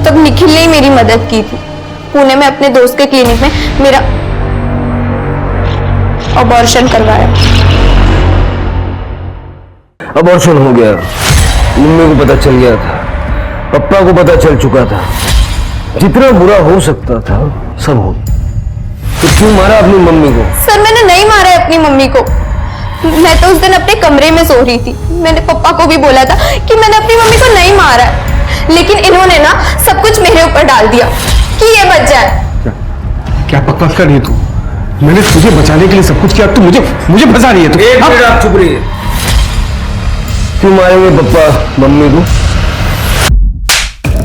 तब निखिल ने ही मेरी मदद की थी। पुणे में अपने दोस्त के क्लिनिक में मेरा अबॉर्शन करवाया। अबॉर्शन हो गया, मम्मी को पता चल गया था, पप्पा को पता चल चुका था, जितना बुरा हो सकता था सब हो। तो क्यों मारा अपनी मम्मी को? सर मैंने नहीं मारा है अपनी मम्मी को। मैं तो उस दिन अपने कमरे में सो रही थी। मैंने पापा को भी बोला था कि मैंने अपनी मम्मी को नहीं मारा है, लेकिन इन्होंने ना सब कुछ मेरे ऊपर डाल दिया कि ये बच जाए। क्या बकवास कर रही है तू? मैंने तुझे बचाने के लिए सब कुछ किया, तू मुझे फंसा रही है तू। एक मिनट आप चुप रहिए। क्यों मारेंगे पप्पा मम्मी को?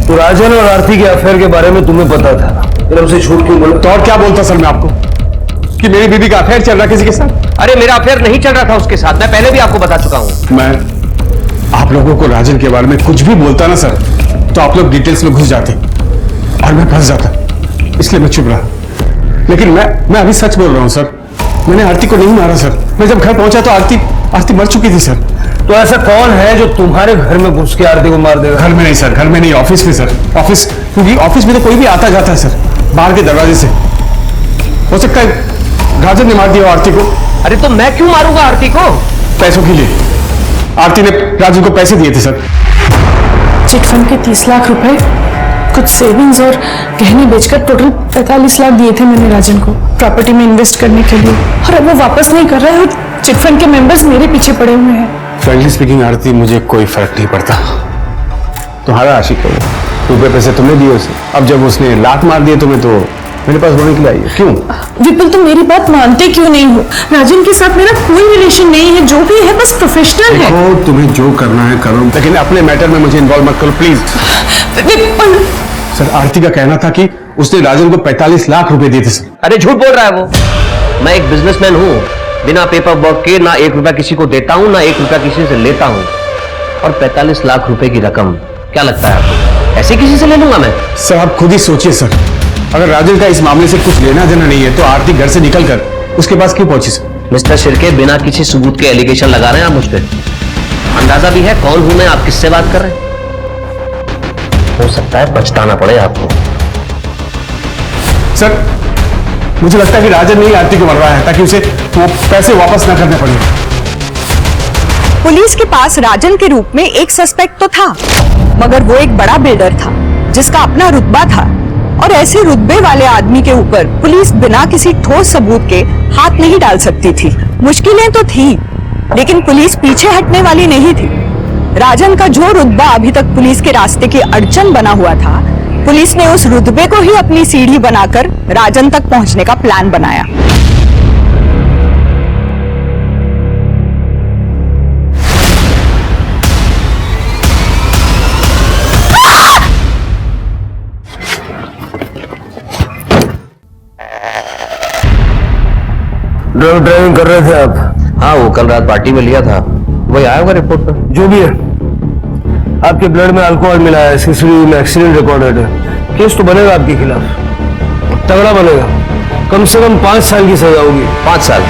तो राजन और आरती के अफेयर के बारे में तुम्हें पता था, फिर हमसे झूठ क्यों बोला? तो और क्या बोलता सर मैं आपको कि मेरी बीबी का अफेयर चल रहा किसी के साथ? अरे मेरा अफेयर नहीं चल रहा था उसके साथ, मैं पहले भी आपको बता चुका हूं। मैं आप लोगों को राजन के बारे में कुछ भी बोलता ना सर, तो आप लोग डिटेल्स में घुस जाते और मैं फंस जाता, इसलिए मैं चुप रहा। लेकिन मैं अभी सच बोल रहा हूं सर, मैंने आरती को नहीं मारा सर। मैं जब घर पहुंचा तो आरती मर चुकी थी सर। तो ऐसा कौन है जो तुम्हारे घर में घुस के आरती को मार देगा? घर में नहीं सर, घर में नहीं, ऑफिस में सर। ऑफिस, क्योंकि ऑफिस में तो कोई भी आता जाता है सर, बाहर के दरवाजे से। हो सकता है राजन ने मार दिया आरती को। अरे तो मैं क्यों मारूंगा आरती को? पैसों के लिए। आरती ने राजन को पैसे दिए थे सर। चिटफंड के 30 लाख रुपए, कुछ सेविंग्स और गहने बेचकर टोटल 45 लाख दिए थे मैंने राजन को प्रॉपर्टी में इन्वेस्ट करने के लिए, और अब वो वापस नहीं कर रहा है और चिटफंड के मेंबर्स मेरे पीछे पड़े हुए हैं। फ्रेंकली स्पीकिंग आरती, मुझे कोई फर्क नहीं पड़ता। तुम्हारा आशिक है वो, रुपए पैसे तुमने दिए उसे। अब जब उसने लात मार दिए तुम्हें, तो मेरे पास रोने के लिए आई है। क्यों? विपुल तुम मेरी बात मानते क्यों नहीं हो? राजन के साथ मेरा कोई रिलेशन नहीं है, जो भी है बस प्रोफेशनल है। देखो, तुम्हें जो करना है करो, लेकिन अपने मैटर में मुझे इन्वॉल्व मत करो प्लीज। विपुल सर, आरती का कहना था कि उसने राजन को 45 लाख रुपए दिए थे सर। अरे झूठ बोल रहा है वो। मैं एक बिजनेसमैन हूं, बिना पेपर वर्क के ना 1 रुपया किसी को देता हूं, ना 1 रुपया किसी से लेता हूं। और 45 लाख रुपए की रकम क्या लगता है आपको ऐसे किसी से ले लूंगा मैं? सर आप खुद ही सोचिए सर, अगर राजन का इस मामले से कुछ लेना देना नहीं है तो आरती घर से निकलकर उसके पास क्यों पहुंची सर? मिस्टर शिर्के, बिना किसी सबूत के एलिगेशन लगा रहे हैं आप मुझ पे। अंदाजा भी है कौन हूं मैं, आप किससे बात कर रहे हैं? हो सकता है पछताना पड़े आपको। सर मुझे लगता है कि राजन ने ही आरती को मरवाया है ताकि उसे वो पैसे वापस ना करने पड़े। पुलिस के पास राजन के रूप में एक सस्पेक्ट तो था, मगर वो एक बड़ा बिल्डर था जिसका अपना रुतबा था, और ऐसे रुतबे वाले आदमी के ऊपर पुलिस बिना किसी ठोस सबूत के हाथ नहीं डाल सकती थी। मुश्किलें तो थी, लेकिन पुलिस पीछे हटने वाली नहीं थी। राजन का जो रुतबा अभी तक पुलिस के रास्ते की अड़चन बना हुआ था, पुलिस ने उस रुतबे को ही अपनी सीढ़ी बनाकर राजन तक पहुंचने का प्लान बनाया। ड्राइविंग कर रहे थे आप? हाँ, वो कल रात पार्टी में लिया था, वही आया होगा रिपोर्ट पर। जो भी है, आपके ब्लड में अल्कोहल मिला है, सीसीटीवी में एक्सीडेंट रिकॉर्डेड है, केस तो बनेगा आपके खिलाफ, तगड़ा बनेगा। कम से कम 5 साल की सजा होगी। 5 साल?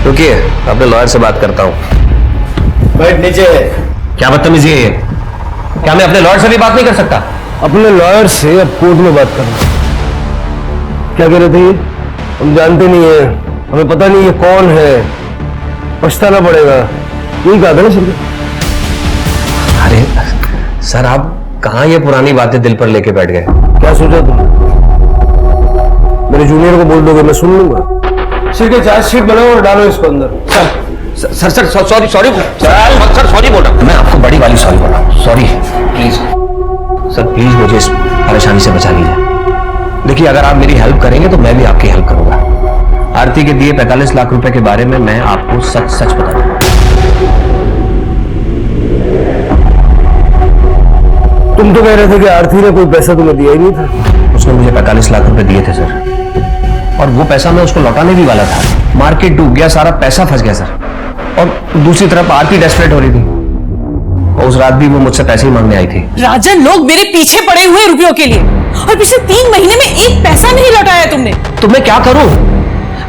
रुकिए, अपने लॉयर से बात करता हूँ। बैठ नीचे। क्या बदतमीजी है ये? क्या मैं अपने लॉयर से भी बात नहीं कर सकता? अपने लॉयर से अब कोर्ट में बात करना। क्या कह रहे थे ये? हम जानते नहीं है, हमें पता नहीं ये कौन है, पछताना पड़ेगा, यही कहा था ना सर? अरे सर, आप कहाँ ये पुरानी बातें दिल पर लेके बैठ गए? क्या सोचा तुम? मेरे जूनियर को बोल दोगे, मैं सुन लूंगा। सिर्फ चार्जशीट बनाओ और डालो इसको अंदर। Sir sorry sorry sir, sorry बोल रहा हूँ मैं आपको, बड़ी वाली सॉरी बोल रहा हूँ। सॉरी प्लीज सर, प्लीज मुझे इस परेशानी से बचा लीजिए। देखिए, अगर आप मेरी हेल्प करेंगे तो मैं भी आपकी हेल्प करूंगा। आरती के दिए 45 लाख रुपए के बारे में मैं आपको सच सच बता दूंगा। तुम तो कह रहे थे कि आरती ने कोई पैसा तुम्हें दिया ही नहीं था। उसने मुझे 45 लाख रुपए दिए थे सर, और वो पैसा मैं उसको लौटाने भी वाला था। मार्केट डूब गया, सारा पैसा फंस गया सर, और दूसरी तरफ आरती डेस्परेट हो रही थी, और उस रात भी वो मुझसे पैसे ही मांगने आई थी। राजन, लोग मेरे पीछे पड़े हुए रुपयों के लिए, और पिछले 3 महीने में एक पैसा नहीं लौटाया तुमने। तो मैं क्या करूं?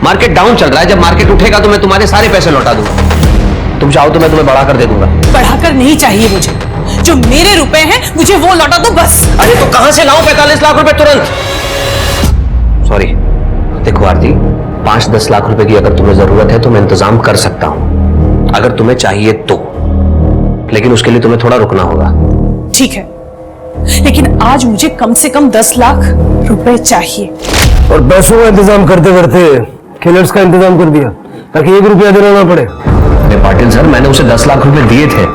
मार्केट डाउन चल रहा है, जब मार्केट उठेगा तो मैं तुम्हारे सारे पैसे लौटा दूंगा। तुम चाहो तो मैं तुम्हें बढ़ाकर दे दूंगा। बढ़ाकर नहीं चाहिए मुझे, जो मेरे रुपए हैं मुझे वो लौटा दो बस। अरे तो कहां से लाऊं 45 लाख रुपए तुरंत? सॉरी, देखो आरती, 5-10 लाख रुपए की अगर तुम्हें जरूरत है तो मैं इंतजाम कर सकता हूं, अगर तुम्हें चाहिए तो, लेकिन उसके लिए तुम्हें थोड़ा रुकना होगा। ठीक है, लेकिन आज मुझे कम से कम 10 लाख रुपए चाहिए। और पैसों का इंतजाम करते करते किलर्स का इंतजाम कर दिया ताकि 1 रुपया देना ना पड़े। अरे पाटिल सर, मैंने उसे 10 लाख रुपए दिए थे,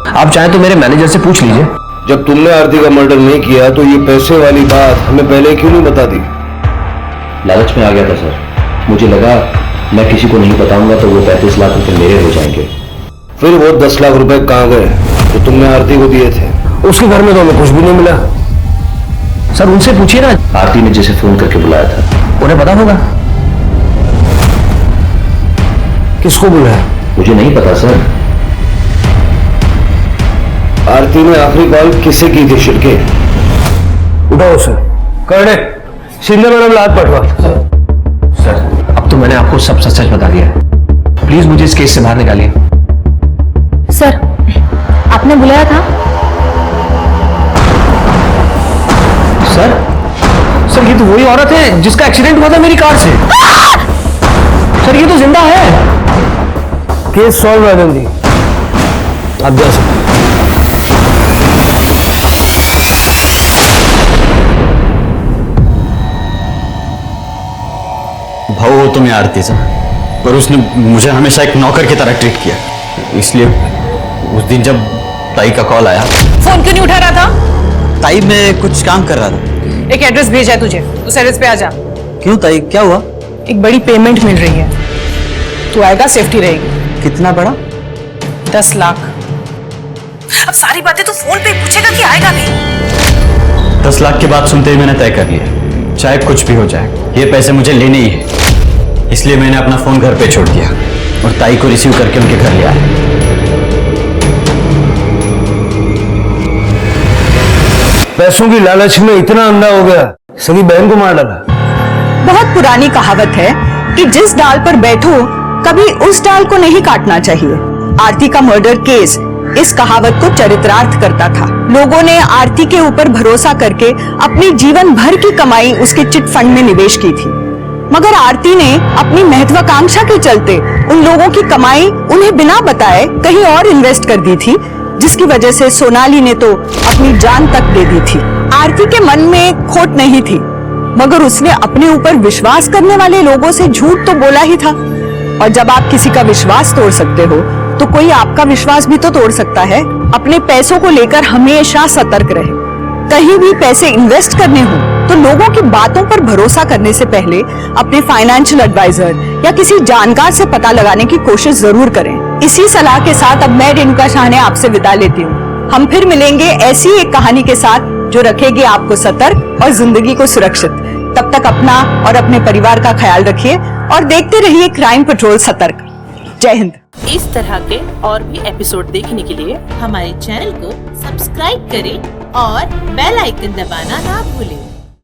आप चाहें तो मेरे मैनेजर से पूछ लीजिए। जब तुमने आरती का मर्डर नहीं किया तो ये पैसे वाली बात हमें पहले क्यों नहीं बता दी? लालच में आ गया था सर, मुझे लगा मैं किसी को नहीं बताऊंगा तो वो 35 लाख रुपए मेरे हो जाएंगे। फिर वो 10 लाख रुपए कहाँ गए जो तुमने आरती को दिए थे? उसके घर में तो हमें कुछ भी नहीं मिला। सर उनसे पूछिए ना, आरती ने जिसे फोन करके बुलाया था उन्हें पता होगा। किसको बुलाया? मुझे नहीं पता सर। आरती ने आखिरी कॉल किसे की थी? शिरके। उठाओ सर, कर दे। शिंदे मैडम लात पटवा। सर अब तो मैंने आपको सब सच सच बता दिया है, प्लीज मुझे इस केस से बाहर निकालिए। सर, आपने बुलाया था? सर ये तो वही औरत है जिसका एक्सीडेंट हुआ था मेरी कार से। सर ये तो जिंदा है। केस सॉल्व राजन जी, आप जा सकते। भाव हो तो मैं आरती से, पर उसने मुझे हमेशा एक नौकर की तरह ट्रीट किया, इसलिए उस दिन जब ताई का कॉल आया। फोन क्यों नहीं उठा रहा था? ताई मैं कुछ काम कर रहा था। एक एड्रेस भेजा है तुझे, उस एड्रेस पे आ जा। क्यों ताई, क्या हुआ? एक बड़ी पेमेंट मिल रही है, तू आएगा, सेफ्टी रहेगी। कितना बड़ा? 10 लाख। अब सारी बातें तो फोन पे पूछेगा कि आएगा भी? 10 लाख की बात सुनते ही मैंने तय कर लिया, चाहे कुछ भी हो जाए ये पैसे मुझे लेने ही है। इसलिए मैंने अपना फोन घर पे छोड़ दिया और ताई को रिसीव करके उनके घर ले आया। पैसों की लालच में इतना अंधा हो गया, सगी बहन को मार डाला। बहुत पुरानी कहावत है कि जिस डाल पर बैठो कभी उस डाल को नहीं काटना चाहिए। आरती का मर्डर केस इस कहावत को चरितार्थ करता था। लोगों ने आरती के ऊपर भरोसा करके अपनी जीवन भर की कमाई उसके चिट फंड में निवेश की थी, मगर आरती ने अपनी महत्वाकांक्षा के चलते उन लोगों की कमाई उन्हें बिना बताए कहीं और इन्वेस्ट कर दी थी, जिसकी वजह से सोनाली ने तो अपनी जान तक दे दी थी। आरती के मन में खोट नहीं थी, मगर उसने अपने ऊपर विश्वास करने वाले लोगों से झूठ तो बोला ही था, और जब आप किसी का विश्वास तोड़ सकते हो तो कोई आपका विश्वास भी तो तोड़ सकता है। अपने पैसों को लेकर हमेशा सतर्क रहे। कहीं भी पैसे इन्वेस्ट करने हो तो लोगों की बातों पर भरोसा करने से पहले अपने फाइनेंशियल एडवाइजर या किसी जानकार से पता लगाने की कोशिश जरूर करें। इसी सलाह के साथ अब मैं रेणुका शाह ने आपसे विदा लेती हूँ। हम फिर मिलेंगे ऐसी एक कहानी के साथ जो रखेगी आपको सतर्क और जिंदगी को सुरक्षित। तब तक अपना और अपने परिवार का ख्याल रखिए और देखते रहिए क्राइम पेट्रोल सतर्क। जय हिंद। इस तरह के और भी एपिसोड देखने के लिए हमारे चैनल को सब्सक्राइब करें और बेल आइकन दबाना ना भूलें।